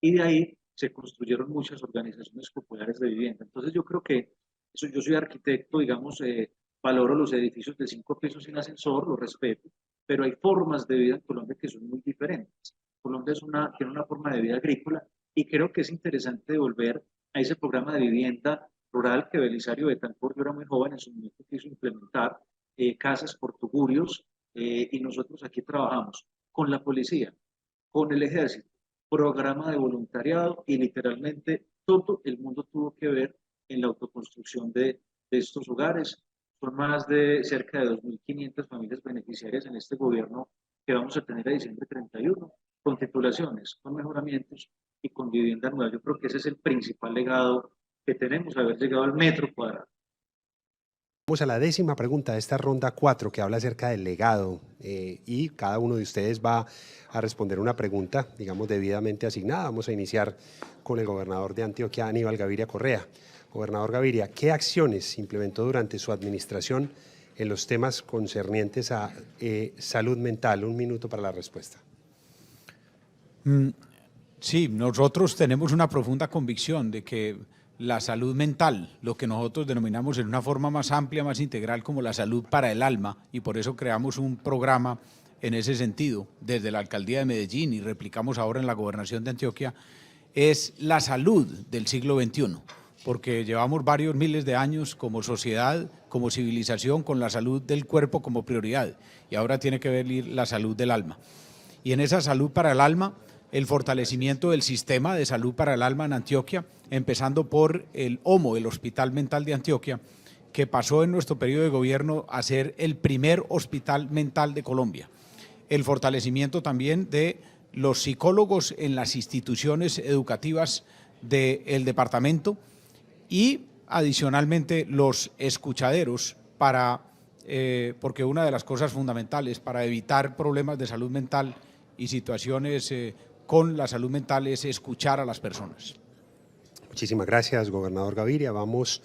Y de ahí se construyeron muchas organizaciones populares de vivienda. Entonces yo creo que eso, yo soy arquitecto, digamos, valoro los edificios de 5 pisos sin ascensor, lo respeto, pero hay formas de vida en Colombia que son muy diferentes. Colombia tiene una forma de vida agrícola, y creo que es interesante volver a ese programa de vivienda rural que Belisario Betancur, yo era muy joven en su momento, quiso implementar, casas por tugurios, y nosotros aquí trabajamos con la policía, con el ejército, programa de voluntariado, y literalmente todo el mundo tuvo que ver en la autoconstrucción de estos hogares. Son más de cerca de 2.500 familias beneficiarias en este gobierno que vamos a tener a diciembre 31, con titulaciones, con mejoramientos y con vivienda nueva. Yo creo que ese es el principal legado que tenemos, haber llegado al metro cuadrado. Vamos a la 10ª pregunta de esta ronda 4, que habla acerca del legado, y cada uno de ustedes va a responder una pregunta, digamos, debidamente asignada. Vamos a iniciar con el gobernador de Antioquia, Aníbal Gaviria Correa. Gobernador Gaviria, ¿qué acciones implementó durante su administración en los temas concernientes a salud mental. 1 minuto para la respuesta. Sí, nosotros tenemos una profunda convicción de que la salud mental, lo que nosotros denominamos en una forma más amplia, más integral, como la salud para el alma, y por eso creamos un programa en ese sentido desde la Alcaldía de Medellín y replicamos ahora en la Gobernación de Antioquia, es la salud del siglo XXI, porque llevamos varios miles de años como sociedad, como civilización, con la salud del cuerpo como prioridad, y ahora tiene que venir la salud del alma. Y en esa salud para el alma, el fortalecimiento del sistema de salud para el alma en Antioquia, empezando por el HOMO, el Hospital Mental de Antioquia, que pasó en nuestro periodo de gobierno a ser el primer hospital mental de Colombia. El fortalecimiento también de los psicólogos en las instituciones educativas del departamento y adicionalmente los escuchaderos porque una de las cosas fundamentales para evitar problemas de salud mental y situaciones con la salud mental es escuchar a las personas. Muchísimas gracias, gobernador Gaviria. Vamos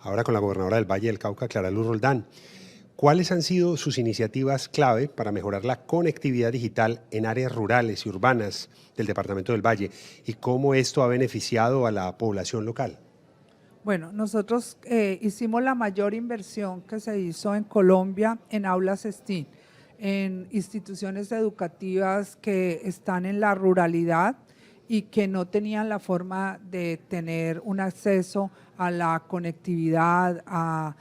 ahora con la gobernadora del Valle del Cauca, Clara Luz Roldán. ¿Cuáles han sido sus iniciativas clave para mejorar la conectividad digital en áreas rurales y urbanas del departamento del Valle y cómo esto ha beneficiado a la población local? Bueno, nosotros hicimos la mayor inversión que se hizo en Colombia en aulas STEAM, en instituciones educativas que están en la ruralidad y que no tenían la forma de tener un acceso a la conectividad, a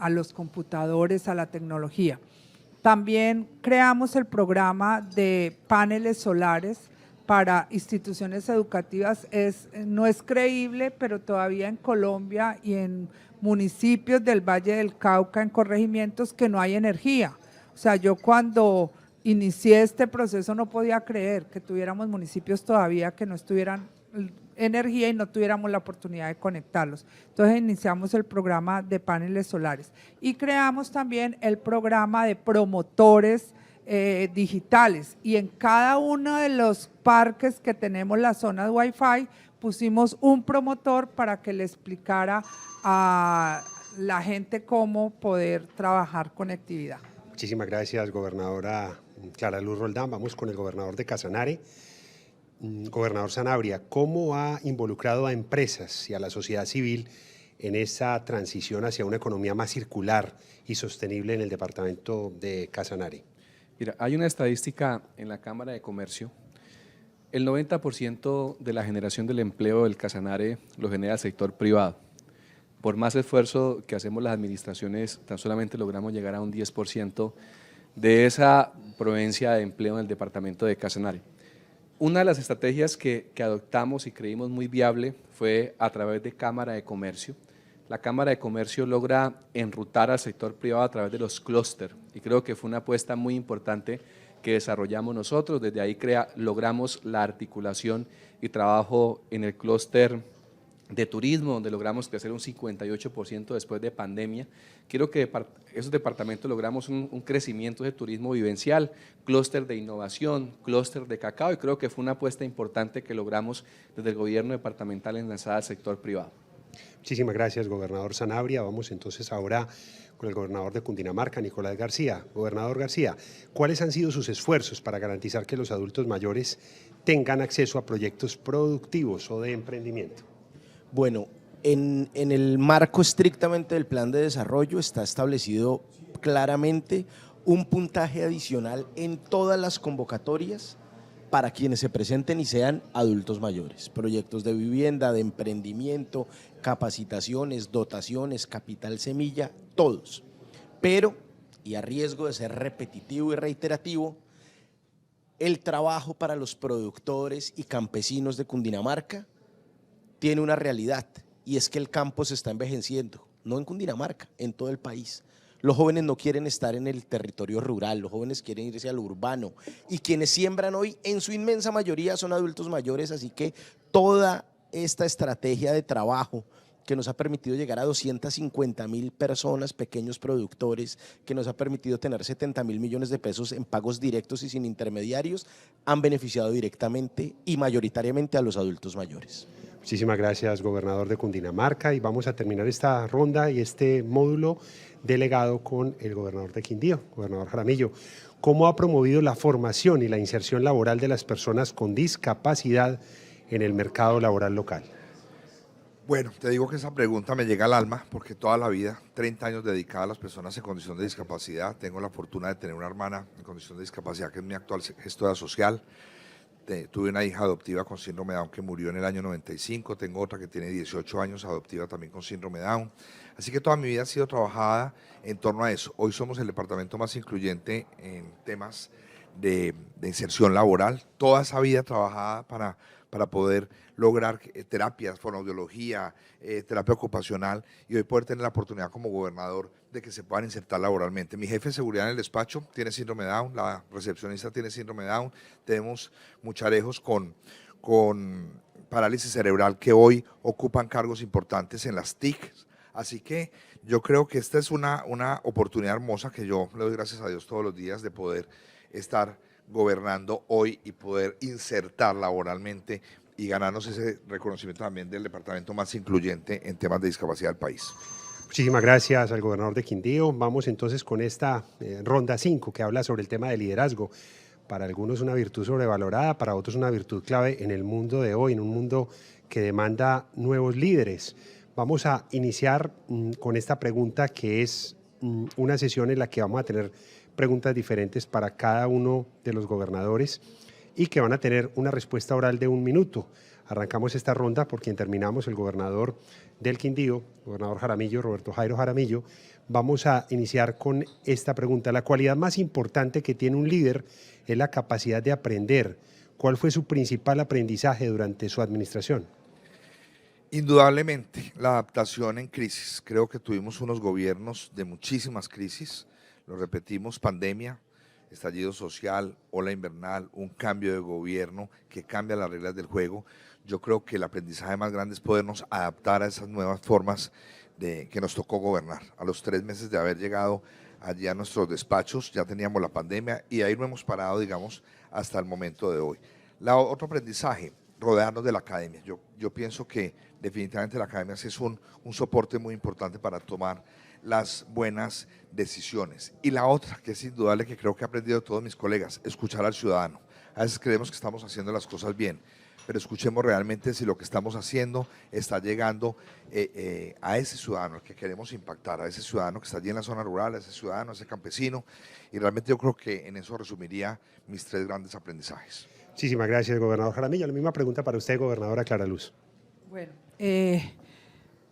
los computadores, a la tecnología. También creamos el programa de paneles solares para instituciones educativas. No es creíble, pero todavía en Colombia y en municipios del Valle del Cauca, en corregimientos, que no hay energía. O sea, yo cuando inicié este proceso no podía creer que tuviéramos municipios todavía que no estuvieran energía y no tuviéramos la oportunidad de conectarlos. Entonces iniciamos el programa de paneles solares y creamos también el programa de promotores digitales, y en cada uno de los parques que tenemos las zonas Wi-Fi pusimos un promotor para que le explicara a la gente cómo poder trabajar conectividad. Muchísimas gracias, gobernadora Clara Luz Roldán. Vamos con el gobernador de Casanare. Gobernador Sanabria, ¿cómo ha involucrado a empresas y a la sociedad civil en esa transición hacia una economía más circular y sostenible en el departamento de Casanare? Mira, hay una estadística en la Cámara de Comercio. El 90% de la generación del empleo del Casanare lo genera el sector privado. Por más esfuerzo que hacemos las administraciones, tan solamente logramos llegar a un 10% de esa proveniencia de empleo en el departamento de Casanare. Una de las estrategias que adoptamos y creímos muy viable fue a través de Cámara de Comercio. La Cámara de Comercio logra enrutar al sector privado a través de los clústeres y creo que fue una apuesta muy importante que desarrollamos nosotros. Desde ahí logramos la articulación y trabajo en el clúster de turismo, donde logramos crecer un 58% después de pandemia. Quiero que esos departamentos logramos un crecimiento de turismo vivencial, clúster de innovación, clúster de cacao, y creo que fue una apuesta importante que logramos desde el gobierno departamental enlazada al sector privado. Muchísimas gracias, gobernador Sanabria. Vamos entonces ahora con el gobernador de Cundinamarca, Nicolás García. Gobernador García, ¿cuáles han sido sus esfuerzos para garantizar que los adultos mayores tengan acceso a proyectos productivos o de emprendimiento? Bueno, en el marco estrictamente del plan de desarrollo está establecido claramente un puntaje adicional en todas las convocatorias para quienes se presenten y sean adultos mayores. Proyectos de vivienda, de emprendimiento, capacitaciones, dotaciones, capital semilla, todos. Pero, y a riesgo de ser repetitivo y reiterativo, el trabajo para los productores y campesinos de Cundinamarca tiene una realidad, y es que el campo se está envejeciendo, no en Cundinamarca, en todo el país. Los jóvenes no quieren estar en el territorio rural, los jóvenes quieren irse al urbano, y quienes siembran hoy en su inmensa mayoría son adultos mayores, así que toda esta estrategia de trabajo que nos ha permitido llegar a 250.000 personas, pequeños productores, que nos ha permitido tener 70.000 millones de pesos en pagos directos y sin intermediarios, han beneficiado directamente y mayoritariamente a los adultos mayores. Muchísimas gracias, gobernador de Cundinamarca, y vamos a terminar esta ronda y este módulo delegado con el gobernador de Quindío, gobernador Jaramillo. ¿Cómo ha promovido la formación y la inserción laboral de las personas con discapacidad en el mercado laboral local? Bueno, te digo que esa pregunta me llega al alma porque toda la vida, 30 años dedicada a las personas en condición de discapacidad. Tengo la fortuna de tener una hermana en condición de discapacidad que es mi actual gestora social. Tuve una hija adoptiva con síndrome de Down que murió en el año 95, tengo otra que tiene 18 años, adoptiva también con síndrome de Down. Así que toda mi vida ha sido trabajada en torno a eso. Hoy somos el departamento más incluyente en temas de inserción laboral, toda esa vida trabajada para poder lograr terapias, fonoaudiología, terapia ocupacional, y hoy poder tener la oportunidad como gobernador de que se puedan insertar laboralmente. Mi jefe de seguridad en el despacho tiene síndrome de Down, la recepcionista tiene síndrome de Down, tenemos mucharejos con parálisis cerebral que hoy ocupan cargos importantes en las TIC. Así que yo creo que esta es una oportunidad hermosa que yo le doy gracias a Dios todos los días de poder estar gobernando hoy y poder insertar laboralmente y ganarnos ese reconocimiento también del departamento más incluyente en temas de discapacidad del país. Muchísimas gracias al gobernador de Quindío. Vamos entonces con esta ronda 5 que habla sobre el tema de liderazgo. Para algunos una virtud sobrevalorada, para otros una virtud clave en el mundo de hoy, en un mundo que demanda nuevos líderes. Vamos a iniciar con esta pregunta que es una sesión en la que vamos a tener preguntas diferentes para cada uno de los gobernadores y que van a tener una respuesta oral de 1 minuto. Arrancamos esta ronda por quien terminamos, el gobernador del Quindío, gobernador Jaramillo, Roberto Jairo Jaramillo. Vamos a iniciar con esta pregunta. La cualidad más importante que tiene un líder es la capacidad de aprender. ¿Cuál fue su principal aprendizaje durante su administración? Indudablemente, la adaptación en crisis. Creo que tuvimos unos gobiernos de muchísimas crisis, lo repetimos, pandemia, estallido social, ola invernal, un cambio de gobierno que cambia las reglas del juego. Yo creo que el aprendizaje más grande es podernos adaptar a esas nuevas formas que nos tocó gobernar. A los 3 meses de haber llegado allí a nuestros despachos, ya teníamos la pandemia y ahí no hemos parado, digamos, hasta el momento de hoy. Otro aprendizaje, rodearnos de la academia. Yo pienso que definitivamente la academia es un soporte muy importante para tomar las buenas decisiones. Y la otra, que es indudable, que creo que he aprendido de todos mis colegas, escuchar al ciudadano. A veces creemos que estamos haciendo las cosas bien, pero escuchemos realmente si lo que estamos haciendo está llegando a ese ciudadano al que queremos impactar, a ese ciudadano que está allí en la zona rural, a ese ciudadano, a ese campesino, y realmente yo creo que en eso resumiría mis 3 grandes aprendizajes. Muchísimas gracias, gobernador Jaramillo. La misma pregunta para usted, gobernadora Clara Luz. Bueno,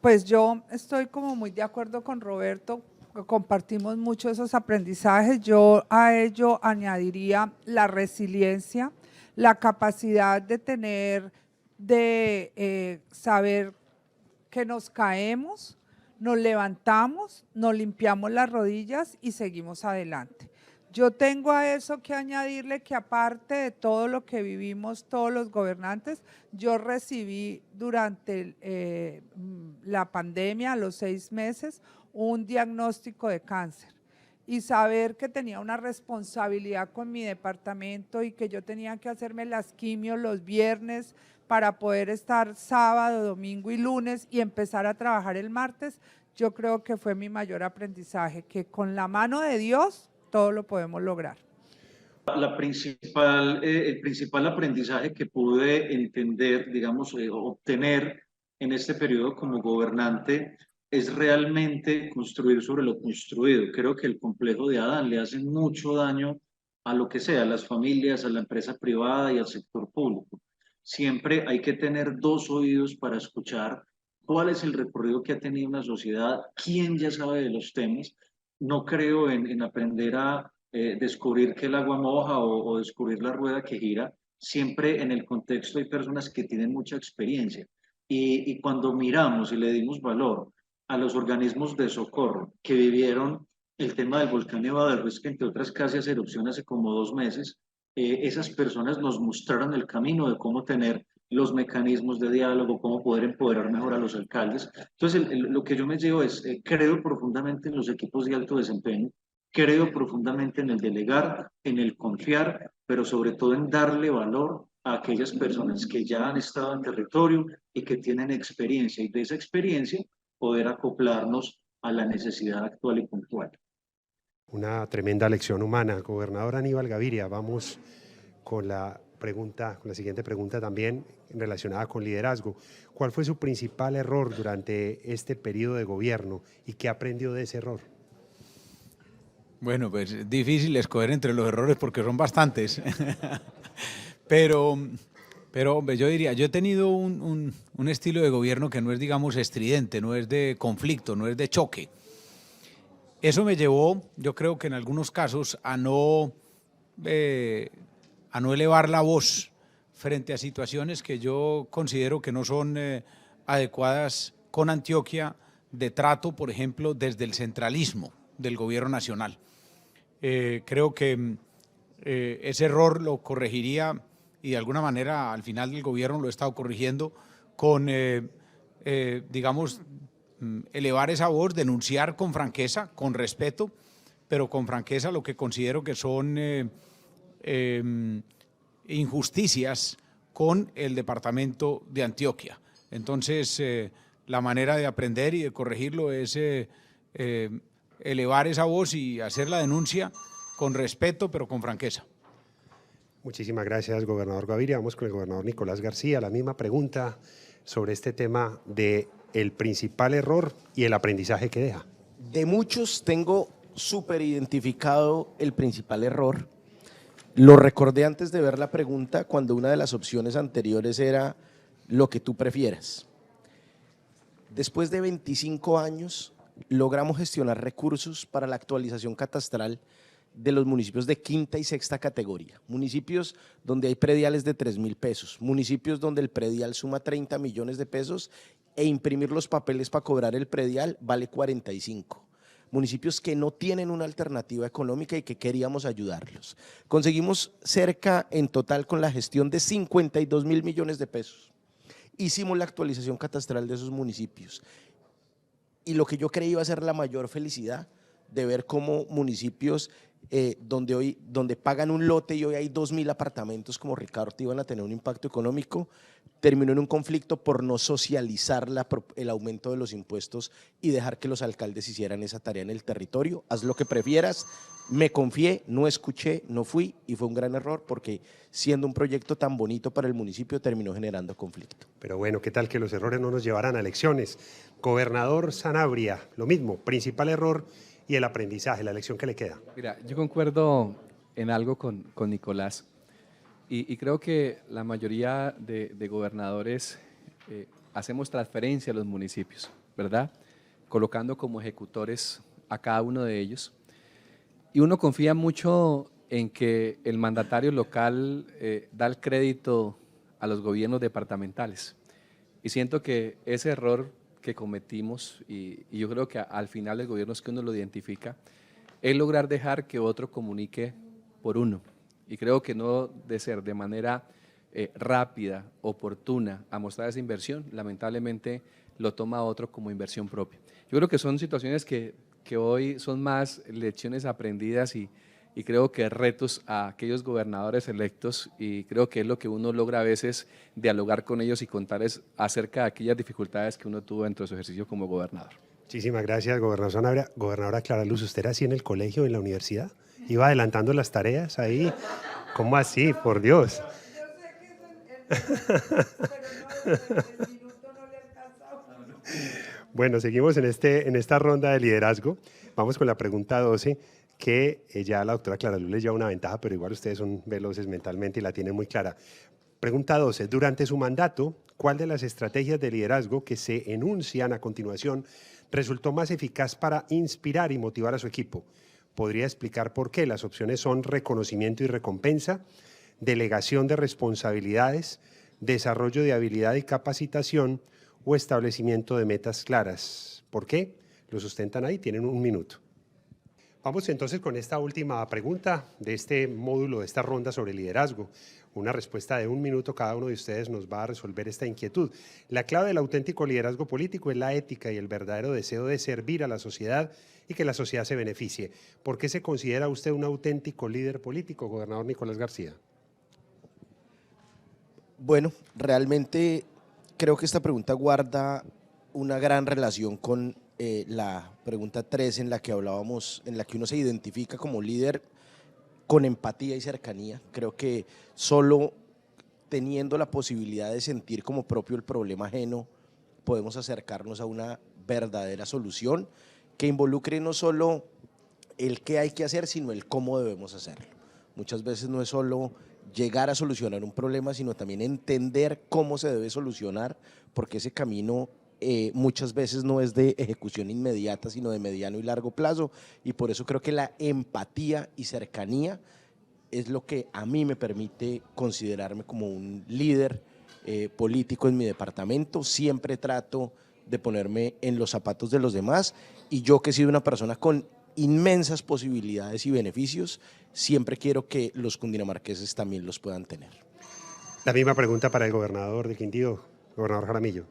pues yo estoy como muy de acuerdo con Roberto, compartimos mucho esos aprendizajes. Yo a ello añadiría la resiliencia, la capacidad de tener, saber que nos caemos, nos levantamos, nos limpiamos las rodillas y seguimos adelante. Yo tengo a eso que añadirle que aparte de todo lo que vivimos todos los gobernantes, yo recibí durante la pandemia, a los 6 meses, un diagnóstico de cáncer. Y saber que tenía una responsabilidad con mi departamento y que yo tenía que hacerme las quimios los viernes para poder estar sábado, domingo y lunes y empezar a trabajar el martes, yo creo que fue mi mayor aprendizaje, que con la mano de Dios todo lo podemos lograr. El principal aprendizaje que pude entender, digamos, obtener en este periodo como gobernante es realmente construir sobre lo construido. Creo que el complejo de Adán le hace mucho daño a lo que sea, a las familias, a la empresa privada y al sector público. Siempre hay que tener 2 oídos para escuchar cuál es el recorrido que ha tenido una sociedad, quién ya sabe de los temas. No creo en aprender a descubrir que el agua moja o descubrir la rueda que gira. Siempre en el contexto hay personas que tienen mucha experiencia. Y cuando miramos y le dimos valor a los organismos de socorro que vivieron el tema del volcán Nevado del Ruiz, que entre otras casi hace erupción hace como 2 meses, esas personas nos mostraron el camino de cómo tener los mecanismos de diálogo, cómo poder empoderar mejor a los alcaldes. Entonces, lo que yo me llevo es, creo profundamente en los equipos de alto desempeño, creo profundamente en el delegar, en el confiar, pero sobre todo en darle valor a aquellas personas que ya han estado en territorio y que tienen experiencia, y de esa experiencia poder acoplarnos a la necesidad actual y puntual. Una tremenda lección humana. Gobernador Aníbal Gaviria, vamos con la siguiente pregunta también relacionada con liderazgo. ¿Cuál fue su principal error durante este periodo de gobierno y qué aprendió de ese error? Bueno, pues es difícil escoger entre los errores porque son bastantes. Pero hombre, yo diría, yo he tenido un estilo de gobierno que no es, digamos, estridente, no es de conflicto, no es de choque. Eso me llevó, yo creo que en algunos casos, a no elevar la voz frente a situaciones que yo considero que no son adecuadas con Antioquia, de trato, por ejemplo, desde el centralismo del gobierno nacional. Creo que ese error lo corregiría y de alguna manera al final del gobierno lo he estado corrigiendo con, digamos, elevar esa voz, denunciar con franqueza, con respeto, pero con franqueza lo que considero que son injusticias con el departamento de Antioquia. Entonces, la manera de aprender y de corregirlo es elevar esa voz y hacer la denuncia con respeto, pero con franqueza. Muchísimas gracias, gobernador Gaviria. Vamos con el gobernador Nicolás García. La misma pregunta sobre este tema de el principal error y el aprendizaje que deja. De muchos tengo súper identificado el principal error. Lo recordé antes de ver la pregunta cuando una de las opciones anteriores era lo que tú prefieras. Después de 25 años logramos gestionar recursos para la actualización catastral de los municipios de quinta y sexta categoría, municipios donde hay prediales de 3.000 pesos, municipios donde el predial suma 30 millones de pesos e imprimir los papeles para cobrar el predial vale 45. Municipios que no tienen una alternativa económica y que queríamos ayudarlos. Conseguimos cerca en total con la gestión de 52.000 millones de pesos. Hicimos la actualización catastral de esos municipios y lo que yo creí iba a ser la mayor felicidad de ver cómo municipios donde pagan un lote y hoy hay 2.000 apartamentos como Ricardo iban a tener un impacto económico, terminó en un conflicto por no socializar el aumento de los impuestos y dejar que los alcaldes hicieran esa tarea en el territorio. Haz lo que prefieras, me confié, no escuché, no fui y fue un gran error porque siendo un proyecto tan bonito para el municipio terminó generando conflicto. Pero bueno, ¿qué tal que los errores no nos llevaran a elecciones? Gobernador Sanabria, lo mismo, principal error y el aprendizaje, la lección que le queda. Mira, yo concuerdo en algo con Nicolás y creo que la mayoría de gobernadores hacemos transferencia a los municipios, ¿verdad? Colocando como ejecutores a cada uno de ellos. Y uno confía mucho en que el mandatario local da el crédito a los gobiernos departamentales. Y siento que ese error que cometimos, y yo creo que al final el gobierno es que uno lo identifica, es lograr dejar que otro comunique por uno. Y creo que no de ser de manera rápida, oportuna, a mostrar esa inversión, lamentablemente lo toma otro como inversión propia. Yo creo que son situaciones que hoy son más lecciones aprendidas y creo que retos a aquellos gobernadores electos y creo que es lo que uno logra a veces dialogar con ellos y contarles acerca de aquellas dificultades que uno tuvo dentro de su ejercicio como gobernador. Muchísimas gracias, gobernador Sanabria. Gobernadora Clara Luz, ¿usted era así en el colegio, en la universidad? ¿Iba adelantando las tareas ahí? ¿Cómo así? Por Dios. Bueno, seguimos en esta ronda de liderazgo. Vamos con la pregunta 12, que ya la doctora Clara Luz les lleva una ventaja, pero igual ustedes son veloces mentalmente y la tienen muy clara. Pregunta 12. Durante su mandato, ¿cuál de las estrategias de liderazgo que se enuncian a continuación resultó más eficaz para inspirar y motivar a su equipo? ¿Podría explicar por qué? Las opciones son reconocimiento y recompensa, delegación de responsabilidades, desarrollo de habilidad y capacitación o establecimiento de metas claras. ¿Por qué? Lo sustentan ahí, tienen un minuto. Vamos entonces con esta última pregunta de este módulo, de esta ronda sobre liderazgo. Una respuesta de 1 minuto, cada uno de ustedes nos va a resolver esta inquietud. La clave del auténtico liderazgo político es la ética y el verdadero deseo de servir a la sociedad y que la sociedad se beneficie. ¿Por qué se considera usted un auténtico líder político, gobernador Nicolás García? Bueno, realmente creo que esta pregunta guarda una gran relación con la pregunta 3 en la que hablábamos, en la que uno se identifica como líder con empatía y cercanía. Creo que solo teniendo la posibilidad de sentir como propio el problema ajeno, podemos acercarnos a una verdadera solución que involucre no solo el qué hay que hacer, sino el cómo debemos hacerlo. Muchas veces no es solo llegar a solucionar un problema, sino también entender cómo se debe solucionar, porque ese camino muchas veces no es de ejecución inmediata, sino de mediano y largo plazo, y por eso creo que la empatía y cercanía es lo que a mí me permite considerarme como un líder político en mi departamento. Siempre trato de ponerme en los zapatos de los demás, y yo, que he sido una persona con inmensas posibilidades y beneficios, siempre quiero que los cundinamarqueses también los puedan tener. La misma pregunta para el gobernador de Quindío, gobernador Jaramillo.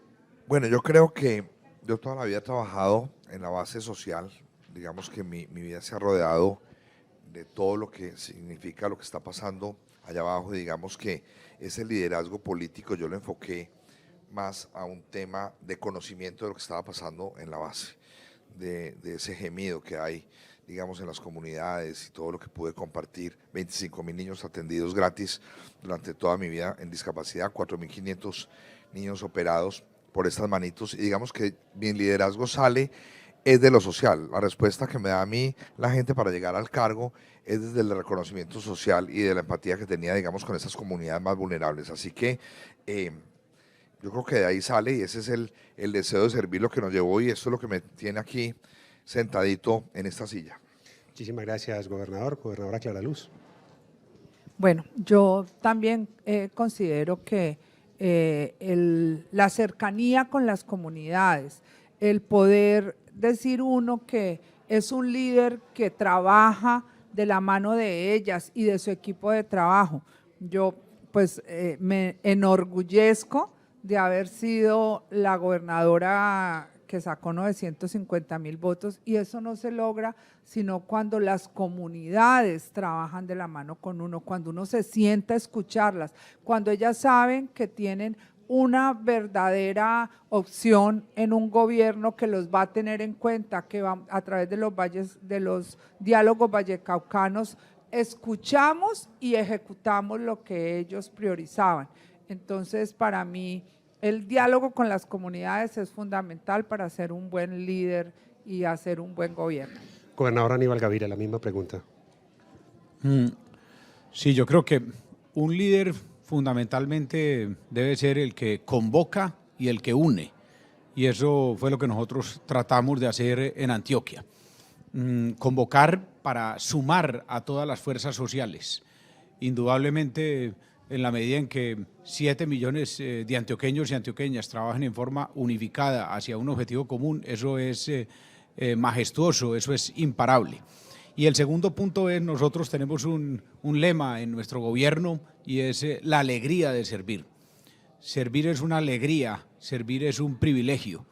Bueno, yo creo que yo toda la vida he trabajado en la base social, digamos que mi vida se ha rodeado de todo lo que significa lo que está pasando allá abajo. Digamos que ese liderazgo político yo lo enfoqué más a un tema de conocimiento de lo que estaba pasando en la base, de ese gemido que hay, digamos, en las comunidades, y todo lo que pude compartir. 25.000 niños atendidos gratis durante toda mi vida en discapacidad, 4.500 niños operados por estas manitos, y digamos que mi liderazgo sale es de lo social. La respuesta que me da a mí la gente para llegar al cargo es desde el reconocimiento social y de la empatía que tenía, digamos, con esas comunidades más vulnerables. Así que yo creo que de ahí sale, y ese es el deseo de servir lo que nos llevó, y esto es lo que me tiene aquí sentadito en esta silla. Muchísimas gracias, gobernador. Gobernadora Clara Luz. Bueno, yo también considero que la cercanía con las comunidades, el poder decir uno que es un líder que trabaja de la mano de ellas y de su equipo de trabajo. Yo pues me enorgullezco de haber sido la gobernadora que sacó 950.000 votos, y eso no se logra sino cuando las comunidades trabajan de la mano con uno, cuando uno se sienta a escucharlas, cuando ellas saben que tienen una verdadera opción en un gobierno que los va a tener en cuenta, que va a través de los diálogos vallecaucanos escuchamos y ejecutamos lo que ellos priorizaban. Entonces, para mí, el diálogo con las comunidades es fundamental para ser un buen líder y hacer un buen gobierno. Gobernador Aníbal Gaviria, la misma pregunta. Sí, yo creo que un líder fundamentalmente debe ser el que convoca y el que une, y eso fue lo que nosotros tratamos de hacer en Antioquia. Convocar para sumar a todas las fuerzas sociales. Indudablemente, en la medida en que 7 millones de antioqueños y antioqueñas trabajan en forma unificada hacia un objetivo común, eso es majestuoso, eso es imparable. Y el segundo punto es, nosotros tenemos un lema en nuestro gobierno, y es la alegría de servir. Servir es una alegría, servir es un privilegio,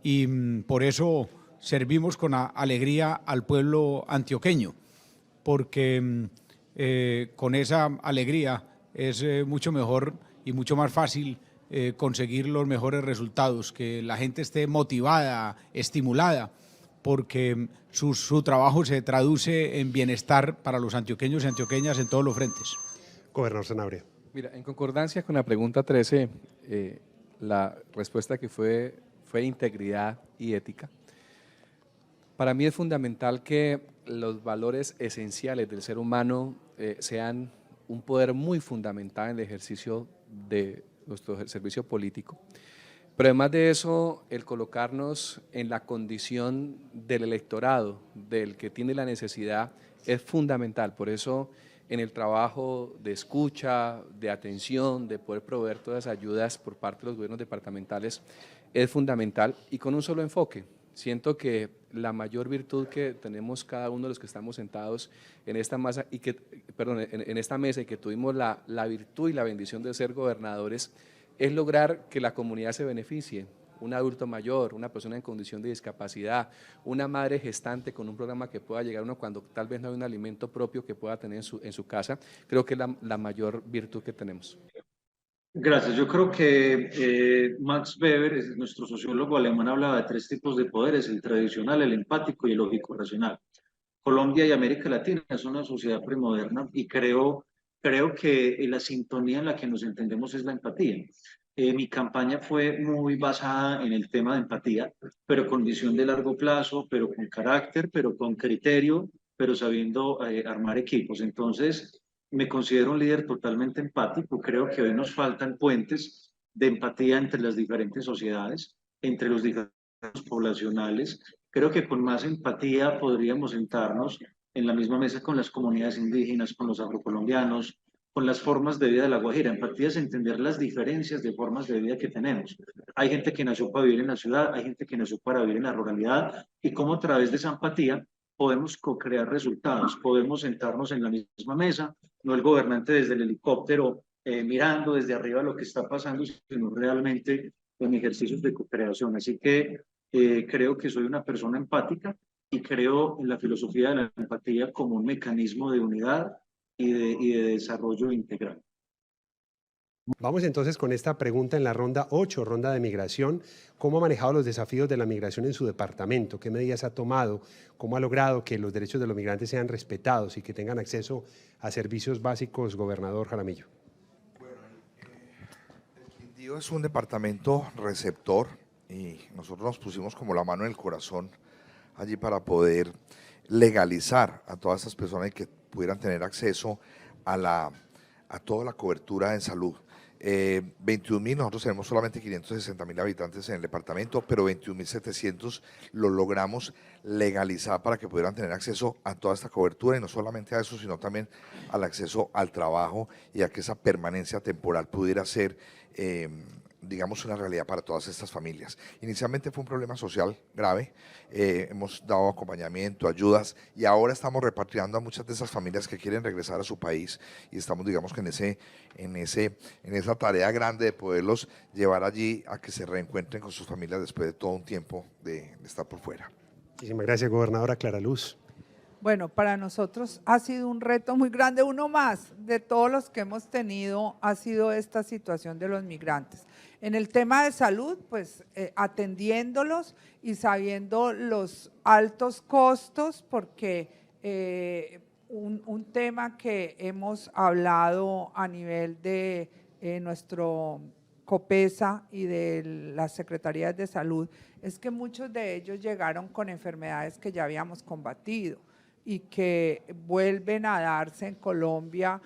y por eso servimos con alegría al pueblo antioqueño, porque con esa alegría es mucho mejor y mucho más fácil conseguir los mejores resultados, que la gente esté motivada, estimulada, porque su trabajo se traduce en bienestar para los antioqueños y antioqueñas en todos los frentes. Gobernador Sanabria. Mira, en concordancia con la pregunta 13, la respuesta que fue integridad y ética. Para mí es fundamental que los valores esenciales del ser humano sean un poder muy fundamental en el ejercicio de nuestro servicio político. Pero además de eso, el colocarnos en la condición del electorado, del que tiene la necesidad, es fundamental. Por eso, en el trabajo de escucha, de atención, de poder proveer todas las ayudas por parte de los gobiernos departamentales, es fundamental, y con un solo enfoque. Siento que la mayor virtud que tenemos cada uno de los que estamos sentados en esta mesa, en esta mesa, y que tuvimos la virtud y la bendición de ser gobernadores, es lograr que la comunidad se beneficie. Un adulto mayor, una persona en condición de discapacidad, una madre gestante con un programa que pueda llegar a uno cuando tal vez no hay un alimento propio que pueda tener en su casa, creo que es la mayor virtud que tenemos. Gracias. Yo creo que Max Weber, nuestro sociólogo alemán, hablaba de tres tipos de poderes: el tradicional, el empático y el lógico-racional. Colombia y América Latina es una sociedad premoderna y creo que la sintonía en la que nos entendemos es la empatía. Mi campaña fue muy basada en el tema de empatía, pero con visión de largo plazo, pero con carácter, pero con criterio, pero sabiendo armar equipos. Entonces, me considero un líder totalmente empático. Creo que hoy nos faltan puentes de empatía entre las diferentes sociedades, entre los diferentes poblacionales. Creo que con más empatía podríamos sentarnos en la misma mesa con las comunidades indígenas, con los afrocolombianos, con las formas de vida de La Guajira. Empatía es entender las diferencias de formas de vida que tenemos. Hay gente que nació para vivir en la ciudad, hay gente que nació para vivir en la ruralidad, y cómo a través de esa empatía podemos co-crear resultados, podemos sentarnos en la misma mesa, no el gobernante desde el helicóptero mirando desde arriba lo que está pasando, sino realmente en ejercicios de co-creación. Así que creo que soy una persona empática y creo en la filosofía de la empatía como un mecanismo de unidad y de desarrollo integral. Vamos entonces con esta pregunta en la ronda 8, ronda de migración. ¿Cómo ha manejado los desafíos de la migración en su departamento? ¿Qué medidas ha tomado? ¿Cómo ha logrado que los derechos de los migrantes sean respetados y que tengan acceso a servicios básicos, gobernador Jaramillo? El Quindío es un departamento receptor y nosotros nos pusimos como la mano en el corazón allí para poder legalizar a todas estas personas y que pudieran tener acceso a toda la cobertura en salud. 21.000, nosotros tenemos solamente 560.000 habitantes en el departamento, pero 21.700 lo logramos legalizar para que pudieran tener acceso a toda esta cobertura, y no solamente a eso, sino también al acceso al trabajo y a que esa permanencia temporal pudiera ser digamos, una realidad para todas estas familias. Inicialmente fue un problema social grave, hemos dado acompañamiento, ayudas, y ahora estamos repatriando a muchas de esas familias que quieren regresar a su país, y estamos, digamos, que en esa tarea grande de poderlos llevar allí a que se reencuentren con sus familias después de todo un tiempo de estar por fuera. Muchísimas gracias, gobernadora Clara Luz. Bueno, para nosotros ha sido un reto muy grande, uno más de todos los que hemos tenido ha sido esta situación de los migrantes. En el tema de salud, pues atendiéndolos y sabiendo los altos costos, porque un tema que hemos hablado a nivel de nuestro COPESA y de las secretarías de salud es que muchos de ellos llegaron con enfermedades que ya habíamos combatido y que vuelven a darse en Colombia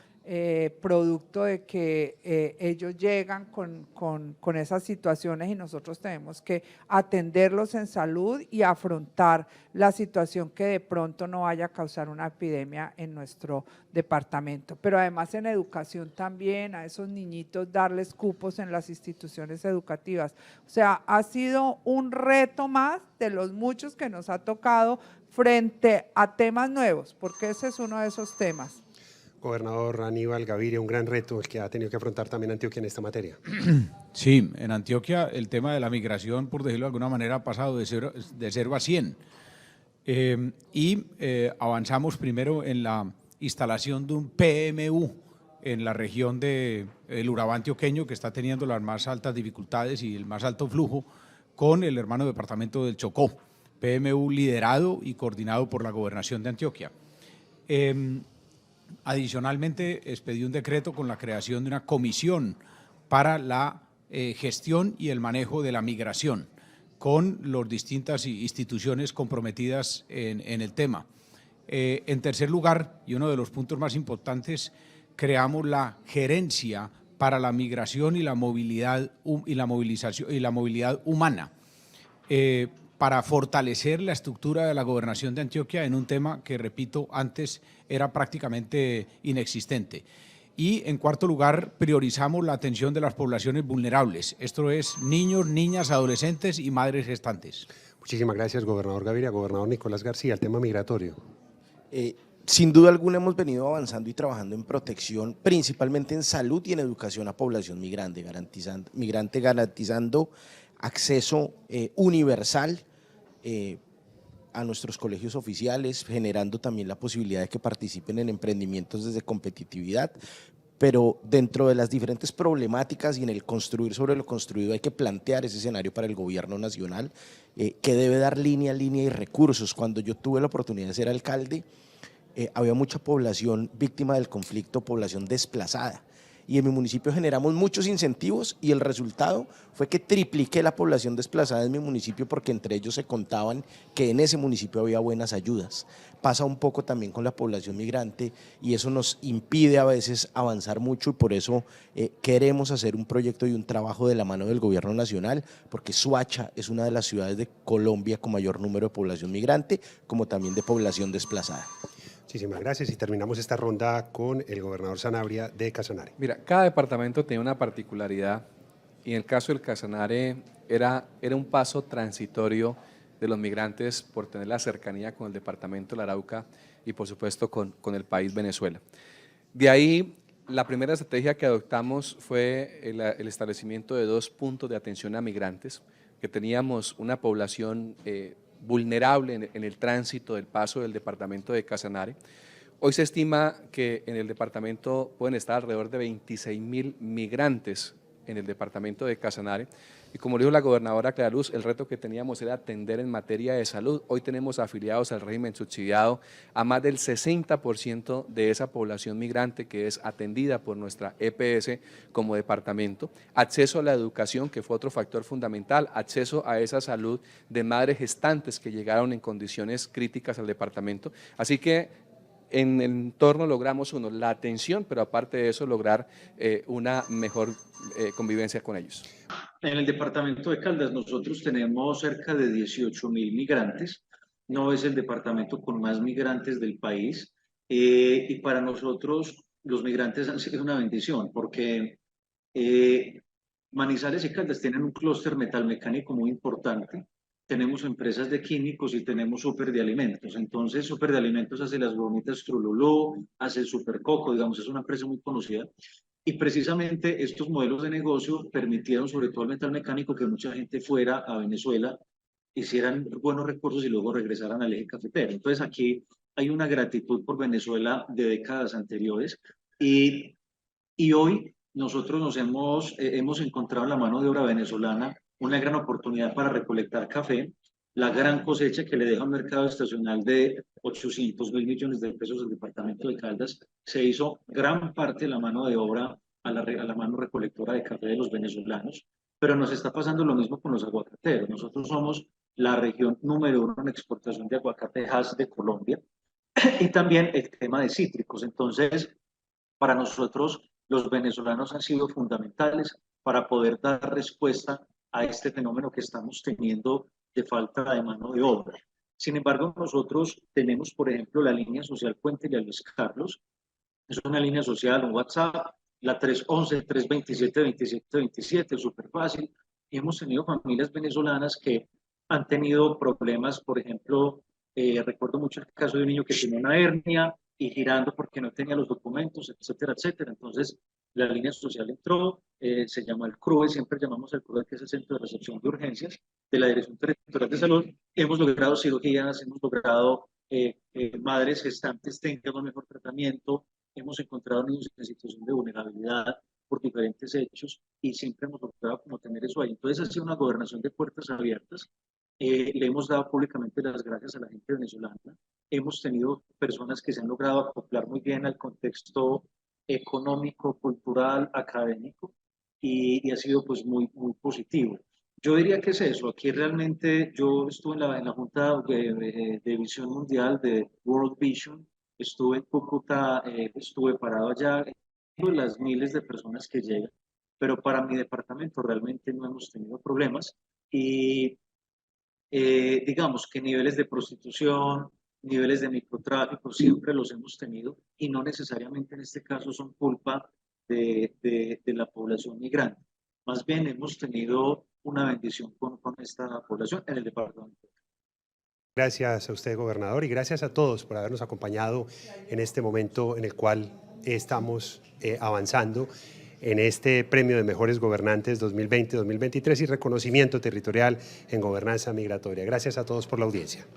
producto de que ellos llegan con esas situaciones, y nosotros tenemos que atenderlos en salud y afrontar la situación que de pronto no vaya a causar una epidemia en nuestro departamento. Pero además en educación también, a esos niñitos darles cupos en las instituciones educativas. O sea, ha sido un reto más de los muchos que nos ha tocado frente a temas nuevos, porque ese es uno de esos temas. Gobernador Aníbal Gaviria, un gran reto el que ha tenido que afrontar también Antioquia en esta materia. Sí, en Antioquia el tema de la migración, por decirlo de alguna manera, ha pasado de 0 a 100. Avanzamos primero en la instalación de un PMU en la región del Urabá antioqueño, que está teniendo las más altas dificultades y el más alto flujo, con el hermano departamento del Chocó. PMU liderado y coordinado por la Gobernación de Antioquia. Adicionalmente, expedí un decreto con la creación de una comisión para la gestión y el manejo de la migración, con las distintas instituciones comprometidas en el tema. En tercer lugar, y uno de los puntos más importantes, creamos la gerencia para la migración y la movilidad humana, para fortalecer la estructura de la Gobernación de Antioquia en un tema que, repito, antes era prácticamente inexistente. Y en cuarto lugar, priorizamos la atención de las poblaciones vulnerables, esto es niños, niñas, adolescentes y madres gestantes. Muchísimas gracias, gobernador Gaviria. Gobernador Nicolás García, el tema migratorio. Sin duda alguna hemos venido avanzando y trabajando en protección, principalmente en salud y en educación a población migrante, garantizando acceso universal a nuestros colegios oficiales, generando también la posibilidad de que participen en emprendimientos desde competitividad, pero dentro de las diferentes problemáticas y en el construir sobre lo construido hay que plantear ese escenario para el gobierno nacional, que debe dar línea y recursos. Cuando yo tuve la oportunidad de ser alcalde, había mucha población víctima del conflicto, población desplazada, y en mi municipio generamos muchos incentivos y el resultado fue que tripliqué la población desplazada en mi municipio porque entre ellos se contaban que en ese municipio había buenas ayudas. Pasa un poco también con la población migrante y eso nos impide a veces avanzar mucho y por eso queremos hacer un proyecto y un trabajo de la mano del gobierno nacional, porque Soacha es una de las ciudades de Colombia con mayor número de población migrante como también de población desplazada. Muchísimas gracias y terminamos esta ronda con el gobernador Sanabria de Casanare. Mira, cada departamento tiene una particularidad y en el caso del Casanare era un paso transitorio de los migrantes por tener la cercanía con el departamento del Arauca y por supuesto con el país Venezuela. De ahí la primera estrategia que adoptamos fue el establecimiento de 2 puntos de atención a migrantes, que teníamos una población vulnerable en el tránsito del paso del departamento de Casanare. Hoy se estima que en el departamento pueden estar alrededor de 26.000 migrantes en el departamento de Casanare. Y como dijo la gobernadora Clara Luz, el reto que teníamos era atender en materia de salud. Hoy tenemos afiliados al régimen subsidiado a más del 60% de esa población migrante que es atendida por nuestra EPS como departamento. Acceso a la educación, que fue otro factor fundamental, acceso a esa salud de madres gestantes que llegaron en condiciones críticas al departamento. Así que en el entorno logramos la atención, pero aparte de eso lograr una mejor convivencia con ellos. En el departamento de Caldas nosotros tenemos cerca de 18.000 migrantes, no es el departamento con más migrantes del país y para nosotros los migrantes han sido una bendición porque Manizales y Caldas tienen un clúster metalmecánico muy importante, tenemos empresas de químicos y tenemos súper de alimentos, entonces súper de alimentos hace las gomitas Trululú, hace el Super Coco, digamos, es una empresa muy conocida. Y precisamente estos modelos de negocio permitieron, sobre todo el metal mecánico, que mucha gente fuera a Venezuela, hicieran buenos recursos y luego regresaran al eje cafetero. Entonces aquí hay una gratitud por Venezuela de décadas anteriores y hoy nosotros nos hemos encontrado en la mano de obra venezolana una gran oportunidad para recolectar café, la gran cosecha que le deja un mercado estacional de 800.000 millones de pesos al departamento de Caldas, se hizo gran parte de la mano de obra a la mano recolectora de café de los venezolanos, pero nos está pasando lo mismo con los aguacateros. Nosotros somos la región número 1 en exportación de aguacatejas de Colombia y también el tema de cítricos. Entonces, para nosotros los venezolanos han sido fundamentales para poder dar respuesta a este fenómeno que estamos teniendo de falta de mano de obra. Sin embargo, nosotros tenemos, por ejemplo, la línea social Cuéntele a Luis Carlos, es una línea social, un WhatsApp, la 311-327-2727, súper fácil, y hemos tenido familias venezolanas que han tenido problemas, por ejemplo, recuerdo mucho el caso de un niño que tenía una hernia y girando porque no tenía los documentos, etcétera, etcétera. Entonces, la línea social entró, se llama el CRUE, siempre llamamos al CRUE, que es el Centro de Recepción de Urgencias de la Dirección Territorial de Salud. Hemos logrado cirugías, hemos logrado madres gestantes tengan un mejor tratamiento, hemos encontrado niños en situación de vulnerabilidad por diferentes hechos y siempre hemos logrado como tener eso ahí. Entonces, ha sido una gobernación de puertas abiertas. Le hemos dado públicamente las gracias a la gente venezolana. Hemos tenido personas que se han logrado acoplar muy bien al contexto económico, cultural, académico y ha sido pues muy positivo. Yo diría que es eso, aquí realmente yo estuve en la Junta de Visión Mundial de World Vision, estuve en Cúcuta, estuve parado allá, las miles de personas que llegan, pero para mi departamento realmente no hemos tenido problemas y digamos que niveles de prostitución, niveles de microtráfico siempre los hemos tenido y no necesariamente en este caso son culpa de la población migrante. Más bien hemos tenido una bendición con esta población en el departamento. Gracias a usted, gobernador, y gracias a todos por habernos acompañado en este momento en el cual estamos avanzando en este Premio de Mejores Gobernantes 2020-2023 y reconocimiento territorial en gobernanza migratoria. Gracias a todos por la audiencia.